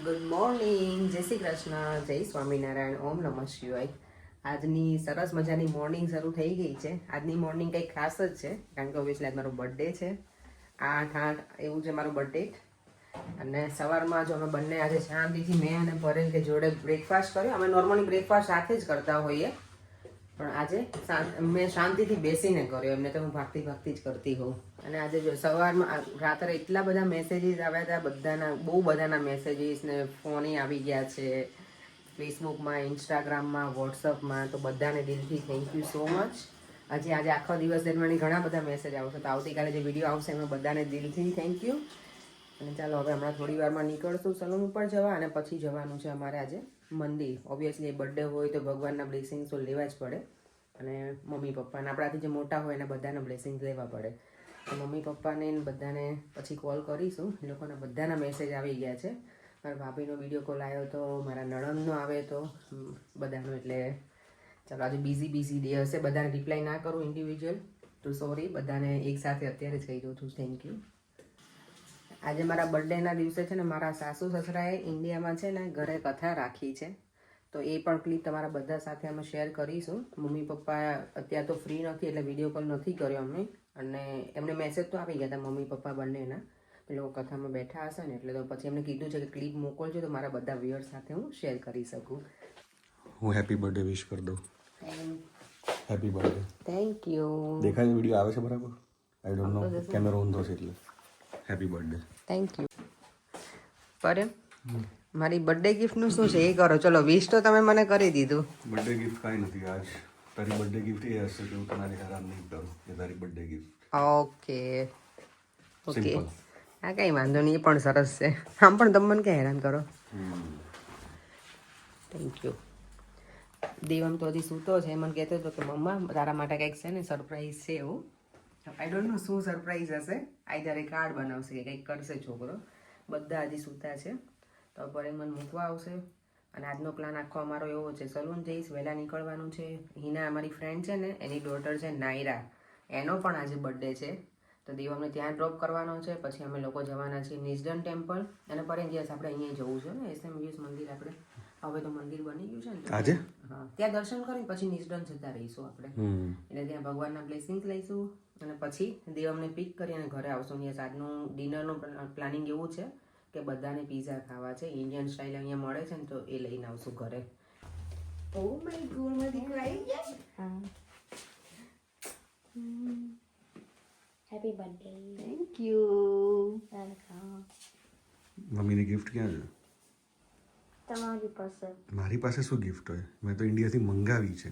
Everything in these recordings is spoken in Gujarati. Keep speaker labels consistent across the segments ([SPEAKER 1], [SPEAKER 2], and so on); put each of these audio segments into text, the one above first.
[SPEAKER 1] ગુડ મોર્નિંગ, જય શ્રી કૃષ્ણ, જય સ્વામિનારાયણ, ઓમ નમઃ શિવાય. આજની સરસ મજાની મોર્નિંગ શરૂ થઈ ગઈ છે. આજની મોર્નિંગ કંઈક ખાસ જ છે, કારણ કે ઓબ્વિયસલી આજ મારો બર્થડે છે. 8/8 એવું છે મારો બર્થડે. અને સવારમાં જો અમે બંને આજે શાંતિથી મેં અને પરેલ કે જોડે બ્રેકફાસ્ટ કર્યો. અમે નોર્મલી બ્રેકફાસ્ટ સાથે જ કરતા હોઈએ, પણ આજે મેં શાંતિથી બેસીને કર્યો. એમને તો હું ભાગતી જ કરતી હોઉં. અને આજે જો સવારમાં રાત્રે એટલા બધા મેસેજીસ આવ્યા હતા, બધાના બહુ બધાના મેસેજીસ ને ફોન આવી ગયા છે, ફેસબુકમાં, ઇન્સ્ટાગ્રામમાં, વોટ્સઅપમાં. તો બધાને દિલથી થેન્ક યુ સો મચ. આજે આખો દિવસ દરમિયાન ઘણા બધા મેસેજ આવશે, તો આવતીકાલે જે વિડીયો આવશે એમાં બધાને દિલથી થેન્ક યુ. અને ચાલો હવે હમણાં થોડી વારમાં નીકળશું સલૂન ઉપર જવા, અને પછી જવાનું છે અમારે આજે મંદિર. ઓબ્વિયસલી બર્થડે હોય તો ભગવાનના બ્લેસિંગ્સ તો લેવા જ પડે, અને મમ્મી પપ્પાને આપણાથી જે મોટા હોય એને બધાના બ્લેસિંગ્સ લેવા પડે. તો મમ્મી પપ્પાને બધાને પછી કોલ કરીશું. એ લોકોના બધાના મેસેજ આવી ગયા છે. મારા ભાભીનો વિડીયો કોલ આવ્યો તો, મારા નણંદનો આવે તો બધાનો. એટલે ચાલો આજે બિઝી ડે હશે, બધાને રિપ્લાય ના કરું ઇન્ડિવિજ્યુઅલ તો સોરી. બધાને એકસાથે અત્યારે જ કહી દઉં છું થેન્ક યુ. આજે મારા બર્થડેના દિવસે છે ને, મારા સાસુ સસરાએ ઇન્ડિયામાં છે ને ઘરે કથા રાખી છે. તો એ પણ ક્લિપ તમારા બધા સાથે અમે શેર કરીશું. મમ્મી પપ્પા અત્યારે તો ફ્રી નથી એટલે વિડીયો કોલ નથી કર્યો અમે. અને એમને મેસેજ તો આવી ગયા હતા મમ્મી પપ્પા બંનેના, એ લોકો કથામાં બેઠા હશે ને, એટલે તો પછી એમને કીધું છે કે ક્લિપ મોકલજો તો મારા બધા વ્યુઅર સાથે હું શેર કરી શકું.
[SPEAKER 2] હું હેપી બર્થડે વિશ કરી દઉં. Happy birthday.
[SPEAKER 1] Thank you.
[SPEAKER 2] દેખાય વિડીયો આવે છે બરાબર? આઈ ડોન્ટ નો, કેમેરો ઊંધો છે એટલે. Happy birthday.
[SPEAKER 1] Thank you. પર મારી બર્થડે ગિફ્ટનું શું છે એ કરો. ચલો વિશ તો તમે મને કરી દીધું.
[SPEAKER 2] બર્થડે ગિફ્ટ કાંઈ નથી. આજ તારી બર્થડે ગિફ્ટ એ હશે કે હું તમારી હેરાન નહીં કરું. એ તારી બર્થડે ગિફ્ટ.
[SPEAKER 1] ઓકે.
[SPEAKER 2] સિમ્પલ.
[SPEAKER 1] હા કંઈ વાંધો નહીં, એ પણ સરસ છે. આમ પણ તમે મને ક્યાં હેરાન કરો. Thank you. દેવમ તો હજી સૂતો છે. મને કહેતો હતો કે મમ્મા તારા માટે કંઈક છે ને સરપ્રાઈઝ છે એવું. આઈ ડોન્ટ નો શું સરપ્રાઈઝ હશે. આઈધર એ કાર્ડ બનાવશે કે કંઈક કરશે છોકરો. બધા હજી સૂતા છે. તો પર મને મૂકવા આવશે. અને આજનો પ્લાન આખો અમારો એવો છે, સલૂન જઈશ, વહેલા નીકળવાનું છે. હિના અમારી ફ્રેન્ડ છે ને, એની ડોટર છે નાયરા, એનો પણ આજે બર્થડે છે. તો દેવમને ત્યાં ડ્રોપ કરવાનો છે. પછી અમે લોકો જવાના છીએ નિઝડન ટેમ્પલ. અને પર દિવસ આપણે અહીંયા જવું છે ને એસએમવીએસ મંદિર. આપણે હવે તો મંદિર બની ગયું છે ને,
[SPEAKER 2] આજે
[SPEAKER 1] હા ત્યાં દર્શન કરીને પછી નિઝડન જતા રહીશું આપણે. એટલે ત્યાં ભગવાનના બ્લેસિંગ્સ લઈશું અને પછી દેવમને પિક કરી અને ઘરે આવશું. યસ, આજનું ડિનરનું પ્લાનિંગ એવું છે કે બધાને પીઝા ખાવા છે, ઇન્ડિયન સ્ટાઇલ અહીંયા મળે છે ને, તો એ લઈને આવશું ઘરે. ઓ માય ગોડ, મારી દીકરી આવી ગયા.
[SPEAKER 3] Happy birthday.
[SPEAKER 1] Thank you.
[SPEAKER 3] Welcome.
[SPEAKER 2] મમ્મીની ગિફ્ટ ક્યાં છે?
[SPEAKER 3] તમારી પાસે.
[SPEAKER 2] મારી પાસે શું ગિફ્ટ હોય? મેં તો ઇન્ડિયાથી મંગાવી છે.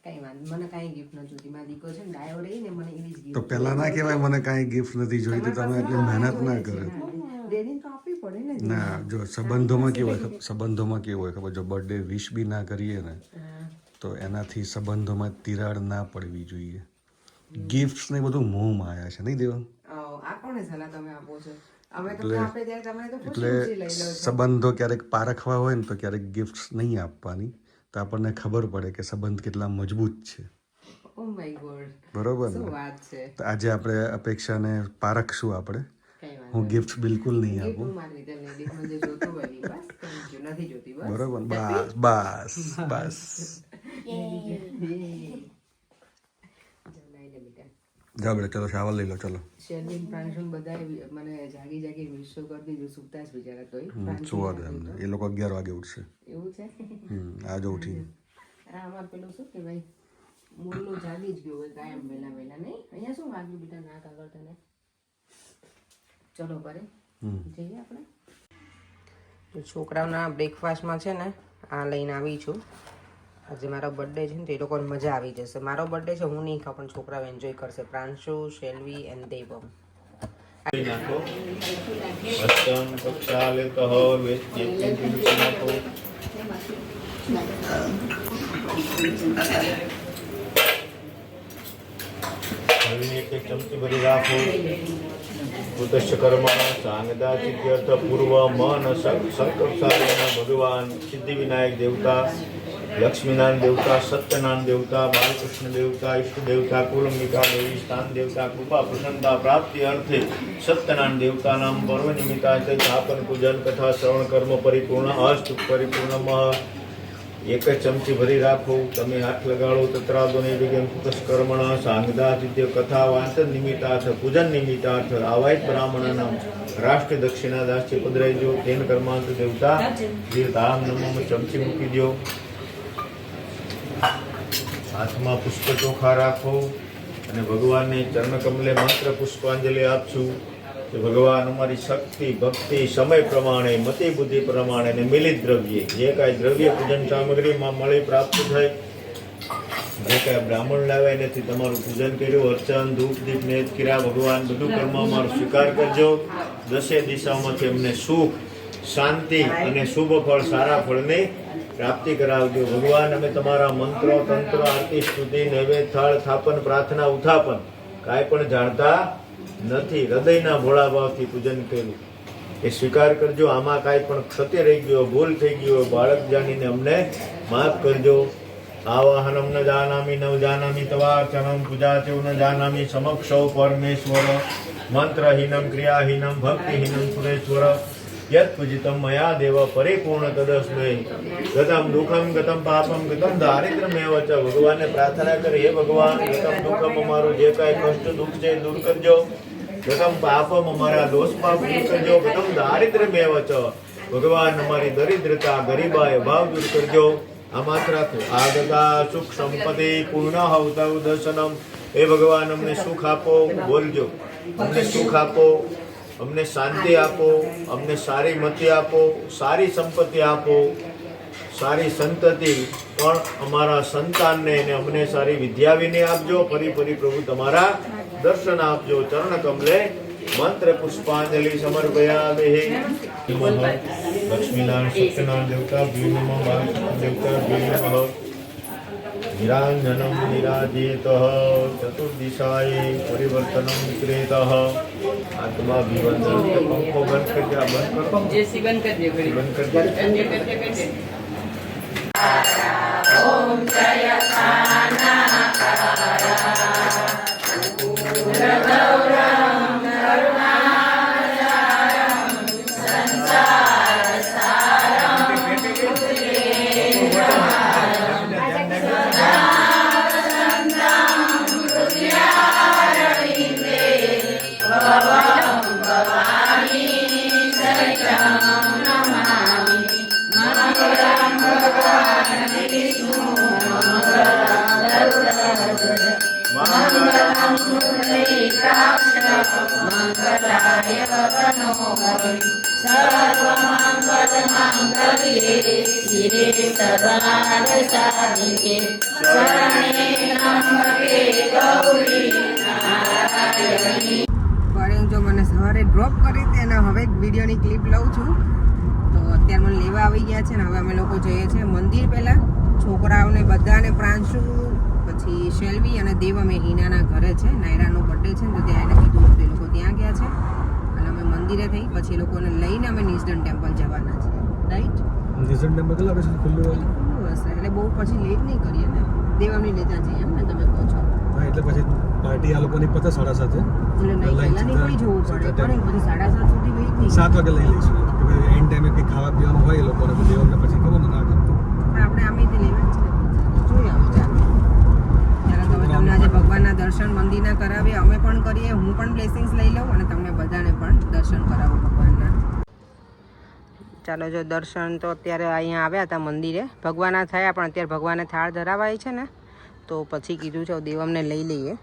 [SPEAKER 1] કઈ વાંધો, મને કાંઈ ગિફ્ટ નથી જોતી. મારી દીકરો છે ને ડાયો રહી ને, મને એવી જ ગિફ્ટ.
[SPEAKER 2] તો પહેલા ના કહેવાય મને કાંઈ ગિફ્ટ નથી જોઈતી. તમે એટલી મહેનત ના કરો.
[SPEAKER 1] દેની તો આપવી પડે ને.
[SPEAKER 2] ના, જો સંબંધોમાં કેવું હોય ખબર? જો બર્થડે વિશ બી ના કરીએ ને, તો એનાથી સંબંધોમાં તિરાડ ના પડવી જોઈએ. ગિફ્ટ્સ ને બધું મોહ માયા છે, નહીં દેવા?
[SPEAKER 1] આ કોને સલાહ તમે આપો છો? અમે તો આપણે ત્યારે તમને તો
[SPEAKER 2] એટલે
[SPEAKER 1] ખુશી લઈ લો છો.
[SPEAKER 2] સંબંધો ક્યારેક પારખવા હોય ને, તો ક્યારેક ગિફ્ટ્સ નહીં આપવાની, તો આપણને ખબર પડે કે સંબંધ કેટલા મજબૂત છે.
[SPEAKER 1] ઓ માય ગોડ,
[SPEAKER 2] બરોબર
[SPEAKER 1] શું
[SPEAKER 2] ને?
[SPEAKER 1] વાત છે.
[SPEAKER 2] તો આજે આપણે અપેક્ષાને પારખશું આપણે.
[SPEAKER 1] કઈ વાંધો
[SPEAKER 2] હું ગિફ્ટ બિલકુલ નહીં
[SPEAKER 1] નહીં.
[SPEAKER 2] આપું.
[SPEAKER 1] હું મારી રીતે લેડીઝ મને જે જોતું હોય એ બસ. Thank you. નથી જોતી બસ.
[SPEAKER 2] બરોબર? બસ જાઓ બેટા, ચલો શાવર લઈ લો. ચલો
[SPEAKER 1] શેરબીન પ્રાંશુન બધાએ મને જાગી વિશ્વ કરી દીધું. સુતા જ બિચારા તોય.
[SPEAKER 2] સુવા દો એમને. એ લોકો 11 વાગે ઉઠશે.
[SPEAKER 1] એવું છે.
[SPEAKER 2] આજે ઉઠીને
[SPEAKER 1] આ અમાર પેલું શું કે ભાઈ, મુલ્લું જાગી જ ગયું હોય કાયમ વહેલા નહીં. અહીંયા શું વાગ્યું બેટા નાક આગળ તને? ચલો પરે જઈએ આપણે. તો છોકરાઓના બ્રેકફાસ્ટમાં છે ને આ લઈને આવી છું. આજે મારો બર્થડે છે ને, તો એ લોકોને મજા આવી જશે. મારો બર્થડે છે, હું નહીં ખાઉં, પણ છોકરાઓ એન્જોય કરશે. પ્રાંશુ, શેલ્વી એન્ડ દેવમ.
[SPEAKER 4] એક ચમચી ભરી રાખો. ઉદ્દેશ્ય કર્મ સાંગદા સિદ્ધ્યર્થ પૂર્વ મન સંકલ્પ સાધન ભગવાન સિદ્ધિ વિનાયક દેવતા લક્ષ્મીનારાયણ દેવતા, સત્યનારાયણ દેવતા, બાલકૃષ્ણ દેવતા, ઈષ્ટ દેવતા, કુલંબિકા દેવી, સ્થાન દેવતા, કૃપા પ્રસન્નતા પ્રાપ્તિ અર્થે સત્યનારાયણ દેવતા નામ પર્વ નિમિત્તાર્થે સ્થાપન પૂજન કથા શ્રવણ કર્મ પરિપૂર્ણ અસ્તુ પરિપૂર્ણમાં એક જ ચમચી ભરી રાખો. તમે હાથ લગાડો તત્રાદો નૈવેદ્યમ કુકસ્કર્મણ સાંગદાચિત્ય કથા વાંચન નિમિત્તાર્થ પૂજન નિમિત્તાર્થ આવાય બ્રાહ્મણનામ રાષ્ટ્ર દક્ષિણા દાસ્ય પધરાઈજો. તેન કર્માંત દેવતા જે ધામ નમઃ ચમચી મૂકી દો. હાથમાં પુષ્પ ચોખા રાખો અને ભગવાનને ચરણ કમલે મંત્ર પુષ્પાંજલિ આપશું કે ભગવાન અમારી શક્તિ ભક્તિ સમય પ્રમાણે મતિ બુદ્ધિ પ્રમાણે અને મિલિત દ્રવ્ય જે કાંઈ દ્રવ્ય પૂજન સામગ્રીમાં મળી પ્રાપ્ત થાય જે કાંઈ બ્રાહ્મણ લાવ્યા એનાથી તમારું પૂજન કર્યું અર્ચન ધૂપ દીપ નેત કર્યા ભગવાન બધું કર્મ અમારો સ્વીકાર કરજો. દસે દિશાઓમાંથી અમને સુખ શાંતિ અને શુભ ફળ સારા ફળની પ્રાપ્તિ કરાવજો ભગવાન. અમે તમારા મંત્રો તંત્ર આરતી સ્તુતિ નૈવેદ્ય થાળ થાપન પ્રાર્થના ઉત્થાપન કાંઈ પણ જાણતા નથી. હૃદયના ભોળા ભાવથી પૂજન કર્યું એ સ્વીકાર કરજો. આમાં કાંઈ પણ ક્ષતિ રહી ગયો ભૂલ થઈ ગયો બાળક જાણીને અમને માફ કરજો. આવાહનમ ન જાનામી ન જાનામી તવાર્ચનમ પૂજા ચેવ ન જાનામી સમક્ષૌ પરમેશ્વર મંત્રહીનમ ક્રિયાહીનમ ભક્તિહીનમ સુરેશ્વર યત પૂજિતમ મયા દેવ પરિપૂર્ણ તદસ્મૈ ગતમ દુઃખમ ગતમ પાપમ ગતમ દારિદ્ર્યમેવ ચ. ભગવાનને પ્રાર્થના કરી હે ભગવાન ગતમ દુઃખમ અમારું જે કાંઈ કષ્ટ દુઃખ છે દૂર કરજો. ગતમ પાપમ અમારા દોષ પાપ દૂર કરજો. ગતમ દારિદ્ર્યમેવ ચ. ભગવાન અમારી દરિદ્રતા ગરીબાઈ અભાવ દૂર કરજો. આ માત્ર આગતા સુખ સંપત્તિ પૂર્ણ હવતવ દર્શનમ. એ ભગવાન અમને સુખ આપો બોલજો. અમને સુખ આપો અમને શાંતિ આપો અમને સારી મતિ આપો સારી સંપત્તિ આપો સારી સંતતિ પણ અમારા સંતાનને અને અમને સારી વિદ્યા વિનય આપજો. ફરી ફરી પ્રભુ તમારા દર્શન આપજો. ચરણ કમલે મંત્ર પુષ્પાંજલિ સમર્પયામિ. લક્ષ્મીનારાયણ સત્યનારાયણ દેવતા ભીમ નમઃ બાલકૃષ્ણ દેવતા ભીમ નમઃ નિરાંજનમ નિરાજેત ચતુર્દિશાએ પરિવર્તનમ વિક્રેત આત્મા વિવંદન. પંખો બંધ કરી દે. આ બંધ કરો
[SPEAKER 1] જેસી બંધ કરી દે ઘડી
[SPEAKER 4] બંધ કરી દે.
[SPEAKER 1] ઓમ જય જો મને સવારે ડ્રોપ કરી હતી અને હવે વિડીયોની ક્લિપ લઉં છું. તો અત્યારે મને લેવા આવી ગયા છે ને હવે અમે લોકો જઈએ છીએ મંદિર. પહેલાં છોકરાઓને બધાને પ્રાંશુ પછી શેલ્વી અને દેવમ એ હિનાના ઘરે છે. નાયરાનો બર્થડે છે ને તો ત્યાં એને કીધું તો એ લોકો ત્યાં ગયા છે અને અમે મંદિરે થઈ પછી એ લોકોને લઈને અમે નિઝડન ટેમ્પલ જવાના છે. રાઈટ
[SPEAKER 2] નિઝડન ટેમ્પલ કેટલા વાગે ખુલ્લું
[SPEAKER 1] હશે એટલે બહુ પછી લેટ નહીં કરીએ ને. દેવમની લેતા જઈએ એમ ને તમે કહો છો.
[SPEAKER 2] હા એટલે પછી પાર્ટી આ લોકોની પતે 7:30
[SPEAKER 1] એટલે નહીં પહેલાં નીકળી જવું પડે પણ પછી 7:30 સુધી વેઇટ નહીં
[SPEAKER 2] 7 વાગે લઈ લઈશું કે ભાઈ એન્ડ ટાઈમે કંઈ ખાવા પીવાનું હોય એ લોકોને પછી દેવમને પછી ખબર ને ના ગમતું
[SPEAKER 1] પણ આપણે આમે તે લેવા જ છે. જોઈએ હવે ચાલો તમે તમને આજે ભગવાનના દર્શન મંદિરના કરાવીએ અમે પણ કરીએ. હું પણ બ્લેસિંગ્સ લઈ લઉં અને તમને બધાને પણ દર્શન કરાવું ભગવાનના. ચાલો જો દર્શન તો અત્યારે અહીંયા આવ્યા હતા મંદિરે ભગવાનના થયા પણ અત્યારે ભગવાને થાળ ધરાવાય છે ને તો પછી કીધું છે દેવમને લઈ લઈએ.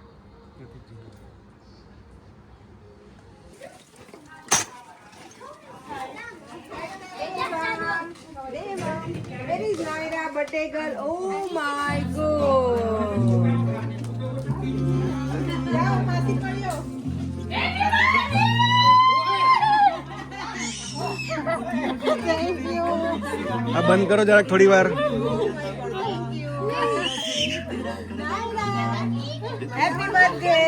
[SPEAKER 1] Where is Naira birthday girl? Oh my god! જાઓ માસી પડ્યો. Thank you.
[SPEAKER 2] આ બંધ કરો જરાક થોડી વાર.
[SPEAKER 1] Happy birthday.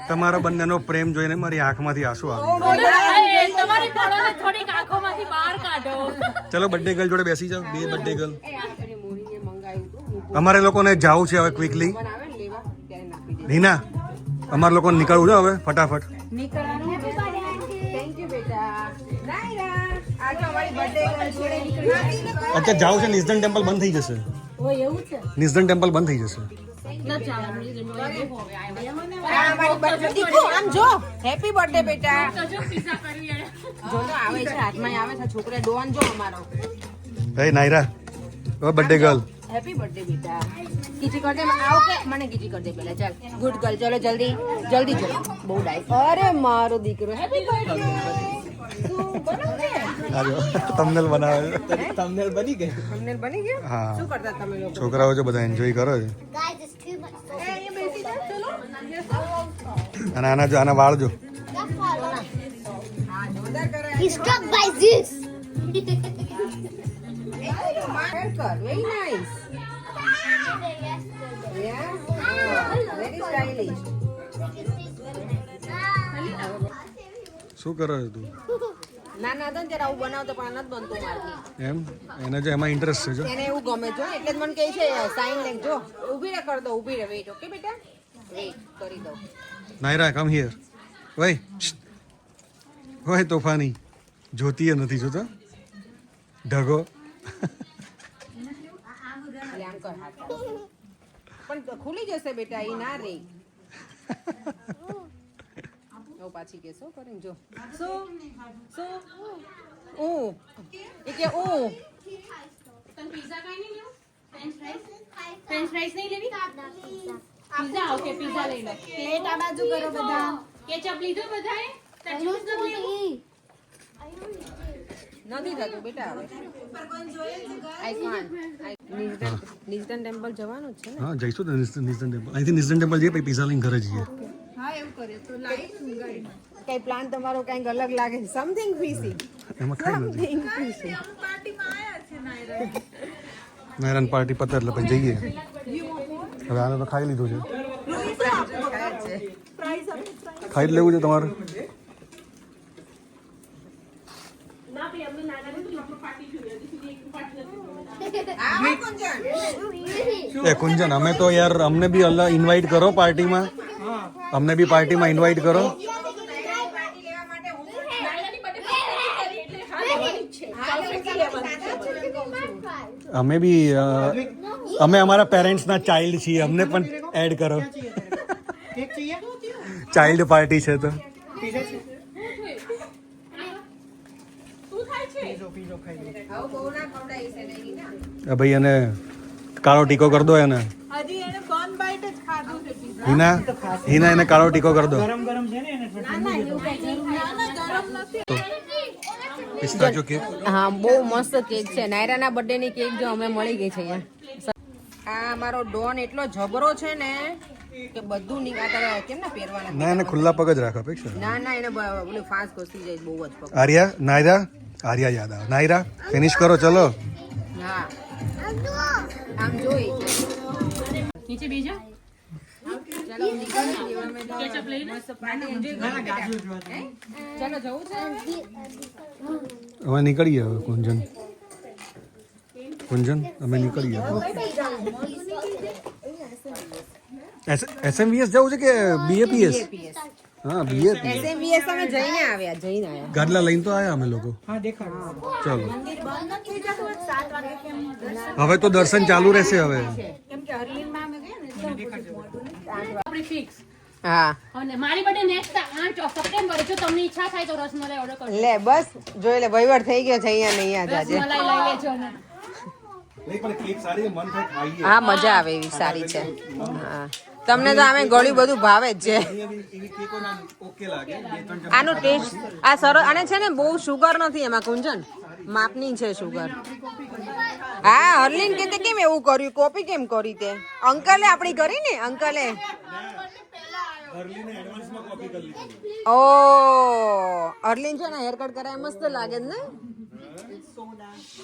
[SPEAKER 2] તમારા બંનેનો પ્રેમ જોઈને મારી આંખમાંથી આંસુ આવે.
[SPEAKER 5] તમારી ફળોને થોડીક આંખોમાંથી બહાર કાઢો.
[SPEAKER 2] ચલો બર્થડે ગર્લ જોડે બેસી જાઓ, બે બર્થડે ગર્લ. અમારે લોકોને જાવું છે હવે ક્વિકલી. રીના, અમારે લોકોને નીકળવું છે હવે ફટાફટ. અત્યારે જાવું છે, નિઝન ટેમ્પલ બંધ થઈ જશે. નિઝન ટેમ્પલ બંધ થઈ જશે.
[SPEAKER 1] આમ જો હેપી બર્થડે બેટા. જો આવે છે હાથમાં આવે છે છોકરા ડોન જો અમારો.
[SPEAKER 2] હે નાયરા, હવે બર્થડે ગર્લ.
[SPEAKER 1] હેપી બર્થડે બેટા. કીચી કર દે. આવો કે મને કીચી કર દે પેલા. ચાલ ગુડ ગર્લ. ચલો જલ્દી જલ્દી જો. બહુ ડાયસ. અરે મારો દીકરો હેપી બર્થડે.
[SPEAKER 2] થંબનેલ બનાવે છે.
[SPEAKER 1] થંબનેલ બની ગયું.
[SPEAKER 2] હા.
[SPEAKER 1] શું કરતા તમે લોકો?
[SPEAKER 2] છોકરાઓ જો બધા એન્જોય કરો છે.
[SPEAKER 3] Guys, it's too much.
[SPEAKER 2] અને આના જો, આના વાળ જો.
[SPEAKER 3] He's struck by Zeus.
[SPEAKER 1] Very nice. Yeah. Very stylish.
[SPEAKER 2] શું કરે છે તું?
[SPEAKER 1] ના ના તો જરા આવું બનાવતો પણ નથી બનતું મારથી.
[SPEAKER 2] એમ એને જો એમાં ઇન્ટરેસ્ટ છે જો.
[SPEAKER 1] એને એવું ગમે જો એટલે જ મને કહે છે સાઈન લેંગ જો. ઊભી રે કર દો. ઊભી રે. વેઇટ. ઓકે બેટા વેઇટ કરી દો.
[SPEAKER 2] Naira come here. ઓય ઓય તોફાની જોતી નથી જોતો ઢગો.
[SPEAKER 1] આમ કર હાથ. પણ ખુલી જશે બેટા ઈ ના રે. ઓ પાછી કે શું કરે જો. શું ઓ એ કે ઓ
[SPEAKER 5] તને પિઝા કઈ નહીં લેવું? ફ્રેન્ચ ફ્રાઈઝ નહીં લેવી? પિઝા ઓકે, પિઝા લઈ લો.
[SPEAKER 3] પ્લેટ આ બાજુ કરો બધા.
[SPEAKER 5] કેચઅપ લીધું બધાએ?
[SPEAKER 3] I want to eat.
[SPEAKER 1] નથી થતું બેટા હવે. I can't. નિઝન ટેમ્પલ જવાનું જ છે ને.
[SPEAKER 2] હા જઈશું ને નિઝન ટેમ્પલ. અહીંથી નિઝન ટેમ્પલ જઈએ પછી પીઝા લઈને ઘરે જઈએ.
[SPEAKER 1] કઈ પ્લાન તમારો કઈક અલગ લાગે છે. સમથિંગ ફીસી.
[SPEAKER 2] એમાં ખાઈ નથી.
[SPEAKER 1] સમથિંગ ફીસી.
[SPEAKER 2] નાયરાન પાર્ટી પતે એટલે પછી જઈએ. હવે આને તો ખાઈ લીધું છે. ખાઈ જ લેવું છે તમારે? એ કુંજન, અમે તો યાર અમને બી અલ્લાહ ઇન્વાઇટ કરો પાર્ટીમાં. અમને બી પાર્ટીમાં ઇન્વાઇટ કરો. અમે બી અમે અમારા પેરેન્ટ્સના ચાઇલ્ડ છીએ, અમને પણ એડ કરો. ચાઇલ્ડ પાર્ટી છે તો ભાઈ એને કાળો ટીકો કરી દો. એને હિના હિના એને કાળો ટીકો કરી દો. પિસ્તાચો કેક.
[SPEAKER 1] હા બહુ મસ્ત કેક છે. નાયરાના બર્થડે ની કેક જો અમે મળી ગઈ છે અહીંયા. આ અમારો ડોન એટલો જબરો છે ને કે બધું નીકળતા કેમ ના પહેરવાના.
[SPEAKER 2] ના એને ખુલ્લા પગ જ રાખ અપેક્ષા.
[SPEAKER 1] ના ના એને ઓલું ફાસ્ટ ઘસી જાય બહુ જ પગ.
[SPEAKER 2] આર્યા નાયરા આર્યા યાદ આવે. નાયરા ફિનિશ કરો ચલો.
[SPEAKER 1] હા આમ જોઈ
[SPEAKER 5] નીચે બેસજો.
[SPEAKER 1] ચલો નીકળી
[SPEAKER 5] કેચઅપ લઈ લો.
[SPEAKER 1] ચલો જવું છે.
[SPEAKER 2] હવે નીકળીએ. હવે કુંજન કુંજન અમે નીકળીએ. એસએમવીએસ જવું છે કે બીએપીએસ? હા બીએપીએસ.
[SPEAKER 1] એસએમવીએસ અમે જઈને આવ્યા.
[SPEAKER 2] ગાડલા લઈને તો આયા અમે લોકો. ચલો હવે તો દર્શન ચાલુ રહેશે હવે.
[SPEAKER 5] આપણે ફિક્સ.
[SPEAKER 1] હા
[SPEAKER 5] અને મારી બર્થડે નેક્સ્ટ 8 સપ્ટેમ્બર. જો તમને ઈચ્છા થાય તો રસમલાઈ ઓર્ડર કરજો.
[SPEAKER 1] લે બસ જોઈ લે વહીવટ થઈ ગયો છે અહીંયા ને અહીંયા જ આજે.
[SPEAKER 5] રસમલાઈ લઈ લેજો ને.
[SPEAKER 1] હા મજા આવે એવી સારી છે. હા તમને તો આમે ગળ્યું બધું ભાવે જ છે. આનો ટેસ્ટ આ સરસ. આને છે ને બહુ શુગર નથી એમાં કુંજન. માપની છે શુગર. હા હરલીન કે કેમ એવું કર્યું? કોપી કેમ કરી તે? અંકલે આપણી કરી ને અંકલે. ઓ હરલીન છે ને હેર કટ કરાય મસ્ત લાગે ને.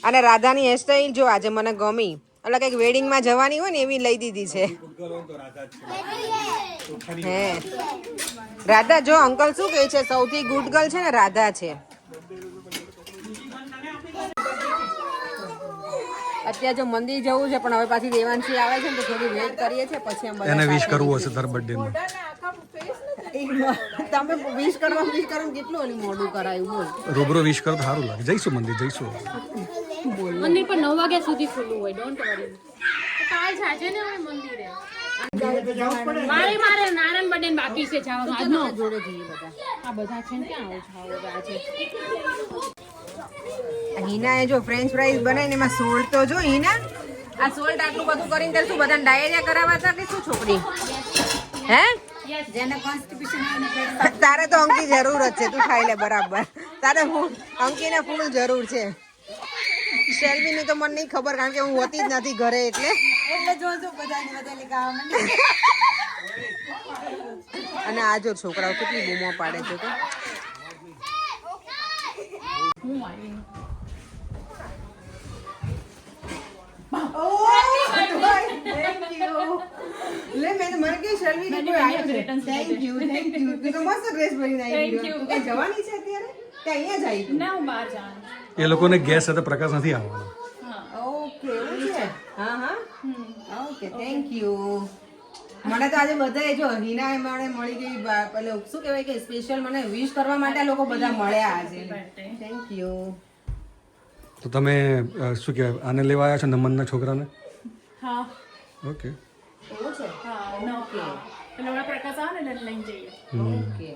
[SPEAKER 1] અને રાધાની હેરસ્ટાઈલ જો આજે મને ગમી. એટલે કંઈક વેડિંગમાં જવાની હોય ને એવી લઈ દીધી છે હે રાધા જો અંકલ શું કહે છે સૌથી ગુડ ગર્લ છે ને રાધા છે અત્યારે જો મંદિર જવું છે પણ હવે પાછી દેવાંશી આવે છે ને તો થોડી વેટ કરીએ છીએ પછી અમે
[SPEAKER 2] એને વિશ કરવું હશે તાર બર્થડે માં
[SPEAKER 1] તમે વિશ કરવા કેટલું ઓલી મોડું કરાયું બોલ
[SPEAKER 2] રૂબરૂ વિશ કરો તો સારું લાગે જઈશું મંદિર જઈશું
[SPEAKER 5] મંદિર પણ 9 વાગ્યા સુધી ખુલ્લું હોય ડોન્ટ વરી કાલ સાંજે ને હોય મંદિરે મારે નારાયણ બર્થડે બાકી છે જવાનું આજનો
[SPEAKER 1] જોડે જઈએ બધા
[SPEAKER 5] આ બધા છે ને ક્યાં આવું છે આજે
[SPEAKER 1] હિનાએ જો ફ્રેન્ચ ફ્રાઈઝ બનાવીને એમાં સોલ્ટ તો જો હિના આ સોલ્ટ આટલું બધું કરીને તારે શું બધાને ડાયરિયા કરાવવા હતા કે શું છોકરી હે તારે તો અંકી જરૂર જ છે તું ખાઈ લે બરાબર તારે અંકીને ફૂલ જરૂર છે શેલ્વીની તો મને નહીં ખબર કારણ કે હું હોતી જ નથી ઘરે એટલે અને આ જો છોકરાઓ કેટલી બૂમો પાડે છે તો લે મેં મને કે શર્મી ને કોઈ આવ્યો છે થેન્ક યુ તું તો મસ્ત ડ્રેસ પહેરીને આવી ગયો તું કે જવાની છે અત્યારે કે અહીંયા જ આવી
[SPEAKER 5] ના હું બહાર જાણ
[SPEAKER 2] એ લોકોને ગેસ સાથે પ્રકાશ નથી આવવાનો
[SPEAKER 1] ઓકે એવું છે હા હા ઓકે થેન્ક યુ મને તો આજે બધાએ જો હિના મને મળી ગઈ પેલે શું કહેવાય કે સ્પેશિયલ મને વિશ કરવા માટે આ લોકો બધા મળ્યા આજે થેન્ક યુ
[SPEAKER 2] તો તમે શું કહેવાય આને લેવા આવ્યા છો નમનના છોકરાને
[SPEAKER 5] હા
[SPEAKER 2] ઓકે
[SPEAKER 1] એવું છે
[SPEAKER 5] હા નો ઓકે એટલે હમણાં પ્રકાશ આવે ને એટલે લઈને જઈએ
[SPEAKER 1] ઓકે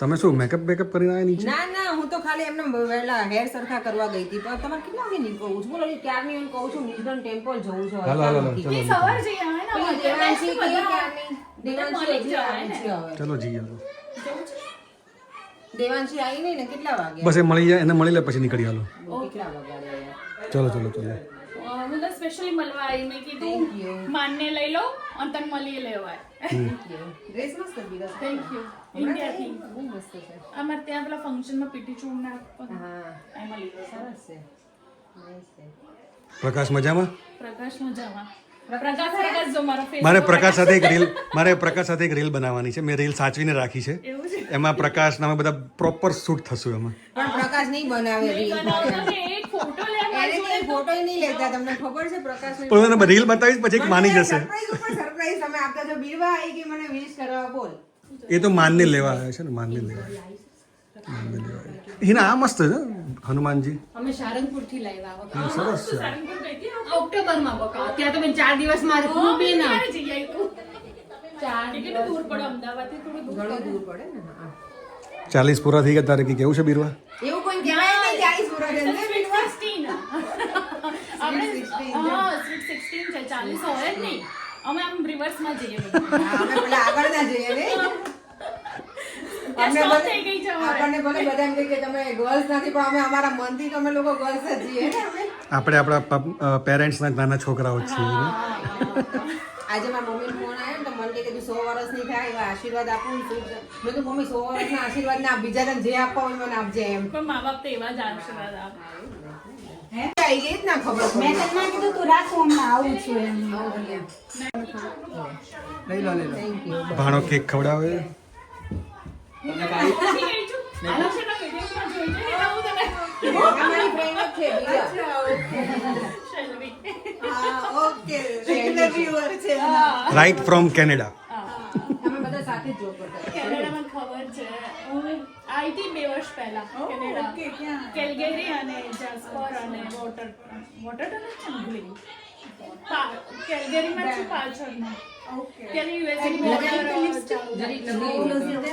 [SPEAKER 2] તમે શું મેકઅપ બેકઅપ કરીને આવ્યા નીચે
[SPEAKER 1] ના ના હું તો ખાલી એમને વહેલા હેર સરખા કરવા ગઈ હતી પણ તમારે કેટલા વાગે નીકળવું છે બોલો ક્યારની હું કહું છું મિઝન ટેમ્પલ જવું છે
[SPEAKER 2] હાલો હાલો ચલો
[SPEAKER 5] સવાર જઈએ આવે ને
[SPEAKER 1] દેવાંશી હજી આવી છે હવે
[SPEAKER 2] ચલો જઈએ હાલો
[SPEAKER 1] દેવાંશી આવી નહીં ને કેટલા વાગે
[SPEAKER 2] બસ એ મળી જાય એને મળી લે પછી નીકળી હાલો
[SPEAKER 1] કેટલા વાગે
[SPEAKER 2] ચલો ચલો ચલો
[SPEAKER 5] હું તો સ્પેશિયલી મળવા આવી મેં કીધું માનને લઈ લો અને તને મળી લેવાય
[SPEAKER 1] ડ્રેસ મસ્ત બીરો
[SPEAKER 5] થેન્ક યુ ઇન્ડિયાથી
[SPEAKER 1] બહુ મસ્ત છે
[SPEAKER 5] અમારે ત્યાં પેલા ફંક્શનમાં પીટી ચૂડના
[SPEAKER 1] હા
[SPEAKER 5] એમાં લીધો
[SPEAKER 1] સરસ છે નાઈસ છે
[SPEAKER 2] પ્રકાશ મજામાં
[SPEAKER 5] પ્રકાશ મજામાં પ્રકાશ જો મારો ફેસ
[SPEAKER 2] મારે પ્રકાશ સાથે એક રીલ બનાવવાની છે મેં રીલ સાચવીને રાખી છે
[SPEAKER 5] એવું છે
[SPEAKER 2] એમાં પ્રકાશ નામે બધા પ્રોપર શૂટ થશું એમાં
[SPEAKER 1] પણ પ્રકાશ નહીં બનાવે રીલ
[SPEAKER 5] એક ફોટો લેવા
[SPEAKER 1] એને કોઈ ફોટો નહીં લેતા તમને ખબર છે પ્રકાશ
[SPEAKER 2] પણ મને રીલ બતાવીશ પછી એક માની જશે
[SPEAKER 1] સરપ્રાઈઝ તમે આપતા છો બીરવા આવી ગઈ મને વિશ કરવા બોલ
[SPEAKER 2] એ તો માનને લેવા આવ્યા છે ને માનને લેવા આવ્યા. હિના આ મસ્ત છે હનુમાનજી
[SPEAKER 5] અમે સારંગપુર થી લાવ્યા
[SPEAKER 2] સરસ છે
[SPEAKER 5] ઓક્ટોબર માં બકા ત્યાં તો મેં 4 દિવસ માં હું બે ના ચાર કેટલું દૂર પડે અમદાવાદ થી થોડું દૂર
[SPEAKER 1] ઘણું દૂર પડે ને હા
[SPEAKER 2] 40 પૂરા થઈ ગયા તારે કેવું છે બીરવા
[SPEAKER 1] એવું કોઈ કહેવાય નહીં 40 પૂરા છે ને બીરવા
[SPEAKER 5] 16 આપણે હા સ્વીટ 16 છે 40 હોય જ નહીં અમે આમ રિવર્સ માં જઈએ બધા
[SPEAKER 1] અમે પેલા આગળ ના જઈએ ને આપણને ભલે બધા એમ કે તમે ગર્લ્સ નથી પણ અમે અમારા મનથી તો અમે લોકો ગર્લ્સ જ છીએ ને અમે
[SPEAKER 2] આપણે આપણા પેરેન્ટ્સના નાના છોકરાઓ જ છીએ ને.
[SPEAKER 1] આજે મારા મમ્મીનો ફોન આવ્યો ને તો મને કે તું 100 વર્ષની થાય એવા આશીર્વાદ આપું છું મેં તો મમ્મી 100 વર્ષના આશીર્વાદ ના બીજા તને જે આપવા હોય મને આપજે એમ
[SPEAKER 5] પણ મા બાપ તો એવા જ આશીર્વાદ આપે
[SPEAKER 1] હે આવી ગઈ જ ના ખબર
[SPEAKER 3] મેં તને કીધું તું રાખ હું હમણાં આવું છું એમ
[SPEAKER 1] થેન્ક યુ
[SPEAKER 2] ભાણો કેક ખવડાવે
[SPEAKER 1] અમારી ફ્રેન્ડ જ છે બીજા હા ઓકે રેગ્યુલર વ્યુઅર છે
[SPEAKER 2] રાઈટ ફ્રોમ કેનેડા
[SPEAKER 1] અમે બધા સાથે જ જોબ કરતા
[SPEAKER 5] કેનેડામાં ખબર છે હું આવી હતી 2 વર્ષ પહેલા કેનેડા કેલ્ગરી અને જાસ્પર અને વોટરટન ભૂલી ગઈ કેલ્ગરીમાં છું પાછળમાં ત્યારે યુએસની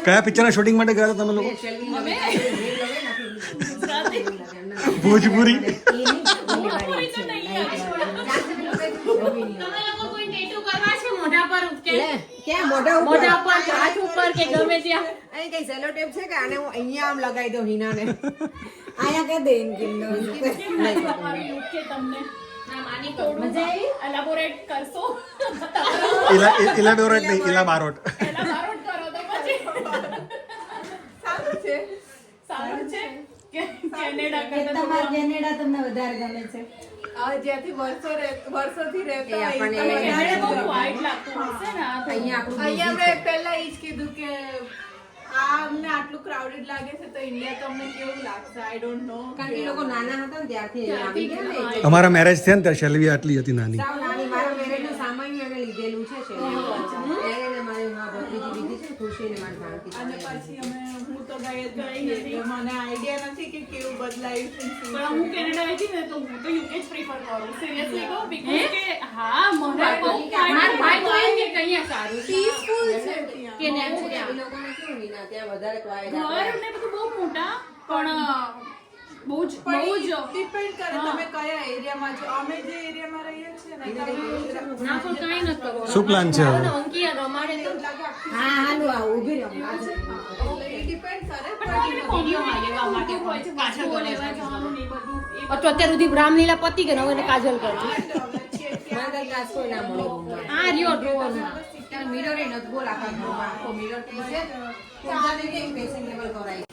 [SPEAKER 2] કયા પિક્ચરના શૂટિંગ માટે ગયા હતા તમે લોકો ભોજપુરી
[SPEAKER 1] ક્યાં મોઢા
[SPEAKER 5] મોઢા પર હાથ ઉપર કે ગમે ત્યાં
[SPEAKER 1] અહીં કઈ સેલો ટેપ છે કે આને હું અહીંયા આમ લગાવી દઉં હિનાને અહીંયા કે દે
[SPEAKER 5] તમારું યુગ કે તમને મજા આવી એલાબોરેટ કરશો
[SPEAKER 2] ઇલાબોરેટ નહીં ઇલાબારોટ
[SPEAKER 5] એલાબોરેટ કરો તો પછી સારું છે કે કેનેડા કરતા
[SPEAKER 3] તમારા કેનેડા તમને વધારે ગમે છે
[SPEAKER 6] જ્યાંથી વર્ષોથી રહેતા
[SPEAKER 1] એ આપણને
[SPEAKER 6] હોય, તો
[SPEAKER 5] એને બહુ
[SPEAKER 6] વધારે
[SPEAKER 5] white લાગતું હશે ને આ તો.
[SPEAKER 1] અહીંયા આપણું
[SPEAKER 6] અહીંયા
[SPEAKER 1] busy
[SPEAKER 6] મેં પહેલા એ જ કીધું કે આ અમને આટલું ક્રાઉડેડ લાગે છે તો ઇન્ડિયા તો અમને કેવું લાગશે આઈ ડોન્ટ નો
[SPEAKER 1] કારણ કે એ લોકો નાના હતા ને ત્યારથી અહીંયા આવી ગયા ને એટલે
[SPEAKER 2] અમારા મેરેજ થયા ને ત્યારે શેલ્વી આટલી હતી નાની.
[SPEAKER 1] સાવ નાની મારા મેરેજનું સામાન્ય એને લીધેલું છે એને મારી ભત્રીજી લીધી છે ખુશીને મારી
[SPEAKER 6] અને
[SPEAKER 1] ભાણકી
[SPEAKER 6] પછી હું તો ગઈ જ નથી એટલે મને આઈડિયા નથી કે કેવું બદલાયું છે શું
[SPEAKER 5] પણ હું કેનેડા આવી હતી ને તો હું તો યુકે જ પ્રિફર કરું સિરિયસલી કહું because કે હા મને બહુ
[SPEAKER 7] મારા ભાઈ તો એમ કે કે અહીંયા સારું છે
[SPEAKER 6] પીસફુલ છે ત્યાં.
[SPEAKER 7] કે ને
[SPEAKER 1] એ લોકોને કેવું વિના ત્યાં વધારે ક્વાયટ
[SPEAKER 5] ઘર ને બધું બહુ મોટા પણ બહુ જ
[SPEAKER 6] ડિપેન્ડ કરે તમે કયા એરિયામાં છો અમે જે એરિયામાં રહીએ છીએ ને તમે
[SPEAKER 7] ના તો કઈ નથી કરવું
[SPEAKER 2] શું પ્લાન છે હવે?
[SPEAKER 7] અંકિયા રમાડે તો
[SPEAKER 1] હા હાલો આ ઊભી રહો
[SPEAKER 6] ડિપેન્ડ કરે
[SPEAKER 5] પણ કોમ્પ્યુમાં લેવા માટે હોય છે પાછળ લેવા જવાનું ને એ બધું એ
[SPEAKER 7] તો અત્યાર સુધી રામલીલા પતી ગઈ ને હવે એને કાજલ કરવી
[SPEAKER 1] મારા કાચો ના મળે રૂમમાં
[SPEAKER 7] આ રહ્યો ડ્રોવર
[SPEAKER 1] ત્યારે મિરર એ નથી બોલ આખા ઘરમાં આખો મિરર થઈ છે પૂજાને કે ડ્રેસિંગ ટેબલ કરાય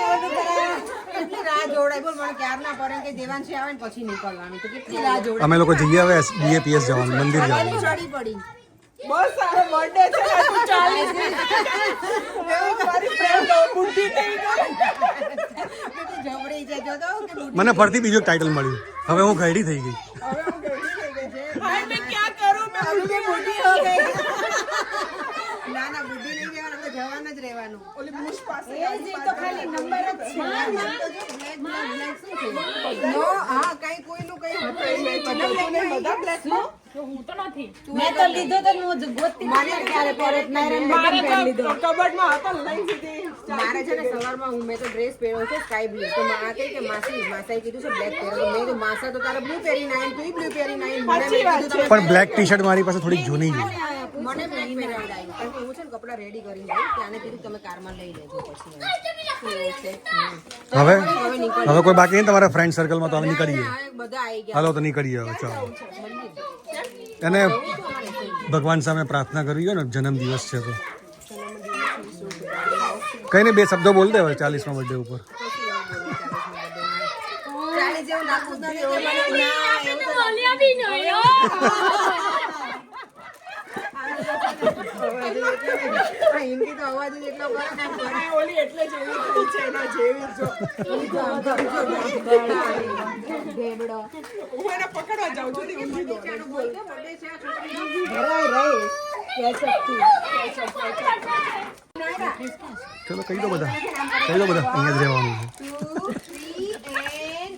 [SPEAKER 1] કેટલી રાહ જોવડાય બોલ મને ક્યારના પડે કે દેવાંશી આવે ને પછી નીકળવાનું તો કેટલી રાહ જોવડાય
[SPEAKER 2] અમે લોકો જઈએ હવે BAPS જવાનું, મંદિર જવાનું.
[SPEAKER 1] ચડી પડી
[SPEAKER 6] બહુ સારો બર્થડે છે ને તું 40 એવું મારી ફ્રેન્ડ બુદ્ધિ થઈ ગઈ
[SPEAKER 1] કેટલી જબડી છે જો તો કે બુઢી
[SPEAKER 2] મને ફરતી બીજું ટાઇટલ મળ્યું. હવે હું ઘરડી થઈ ગઈ.
[SPEAKER 6] હવે હું ગઈ થઈ ગઈ છે હાય મેં ક્યાં કરું મેં બુદ્ધિ
[SPEAKER 1] બુઢી હો ગઈ ના ના બુઢી નહીં રહેવાનું આપણે જવાનું જ રહેવાનું
[SPEAKER 6] ઓલી બુશ પાસે
[SPEAKER 1] એ તો ખાલી નંબર જ છે નો હા કઈ કોઈનું કઈ
[SPEAKER 6] બધા બ્લેક
[SPEAKER 5] હું તો નથી
[SPEAKER 3] મેં તો લીધો તો હું ગોતી
[SPEAKER 1] મને ક્યારે પહેરે
[SPEAKER 3] મારે તો કબડમાં હતો ને લઈ દીધી
[SPEAKER 1] મારે છે ને સવારમાં હું મેં તો ડ્રેસ પહેર્યો છે સ્કાય બ્લુ તો આ કહે કે માસાએ કીધું છે બ્લેક પહેરો તો મેં કીધું માસા તો તારે બ્લુ પહેરીને આવી તું બ્લુ પહેરીને આવી મને મેં કીધું તમે
[SPEAKER 2] પણ બ્લેક ટી-શર્ટ મારી પાસે થોડીક જૂની છે.
[SPEAKER 1] મને બ્લેક પહેરાવડાવી કારણ કે હું છે ને કપડાં રેડી કરીને જઈશ ત્યાંને કીધું તમે કારમાં લઈ લેજો પછી એવું છે
[SPEAKER 2] હવે હવે કોઈ બાકી નહીં તમારા ફ્રેન્ડ સર્કલમાં તો હવે નીકળીએ.
[SPEAKER 1] હા, બધા આવી ગયા
[SPEAKER 2] હાલો તો નીકળીએ હવે ચાલો. અને ભગવાન સામે પ્રાર્થના કરવી હોય ને જન્મદિવસ છે તો કઈ નહીં બે શબ્દો બોલ દે હવે 40મા બર્થડે ઉપર.
[SPEAKER 1] ચાલી જેવું લાગતું નથી એવું મને
[SPEAKER 5] બોલ્યા બી નહીં
[SPEAKER 1] આ હિન્દી તો અવાજ જ એટલો કરે ને એમ કરે.
[SPEAKER 6] ઓલી એટલે જ એવી થઈ છે એના જેવી જો
[SPEAKER 1] ઢેબડો.
[SPEAKER 6] હું એને પકડવા જાઉં છું ને ઊંધી દોડે.
[SPEAKER 1] ચાલો બોલ કે birthday છે આ છોકરીનો.
[SPEAKER 3] ભરાઈ રહી કેચઅપથી
[SPEAKER 2] ચલો કહી દો બધા અહીંયા જ રહેવાનું છે.
[SPEAKER 1] 2 3 and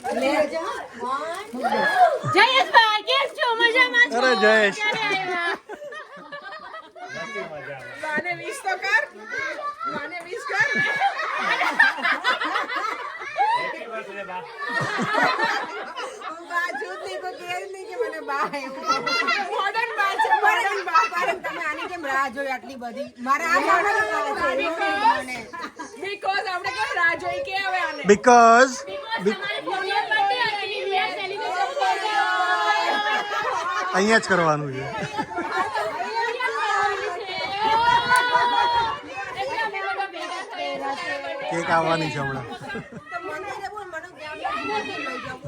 [SPEAKER 7] જયેશભાઈ કેમ છો મજામાં છો
[SPEAKER 2] અરે જયેશ.
[SPEAKER 7] ક્યારે આવ્યા
[SPEAKER 6] માને વિશ તો કર માને વિશ કર
[SPEAKER 1] હું બા જૂતી કો કહે નહીં કે મને બા
[SPEAKER 6] મોડર્ન બા છે મોડર્ન બા
[SPEAKER 1] કારણ તમે આની કેમ રાહ જોઈ આટલી બધી મારા આ મોડલ મને
[SPEAKER 6] બીકોઝ આપણે કેમ રાહ જોઈ કે હવે આને
[SPEAKER 2] બીકોઝ
[SPEAKER 5] તમારી ફોનિયર બર્થડે અને ન્યુ યર સેલિબ્રેશન કરજો
[SPEAKER 2] અહીંયા જ કરવાનું છે. કેક આવવાની છે હમણાં.
[SPEAKER 1] તો મને એને બોલ મને ક્યાં લઈ જાવ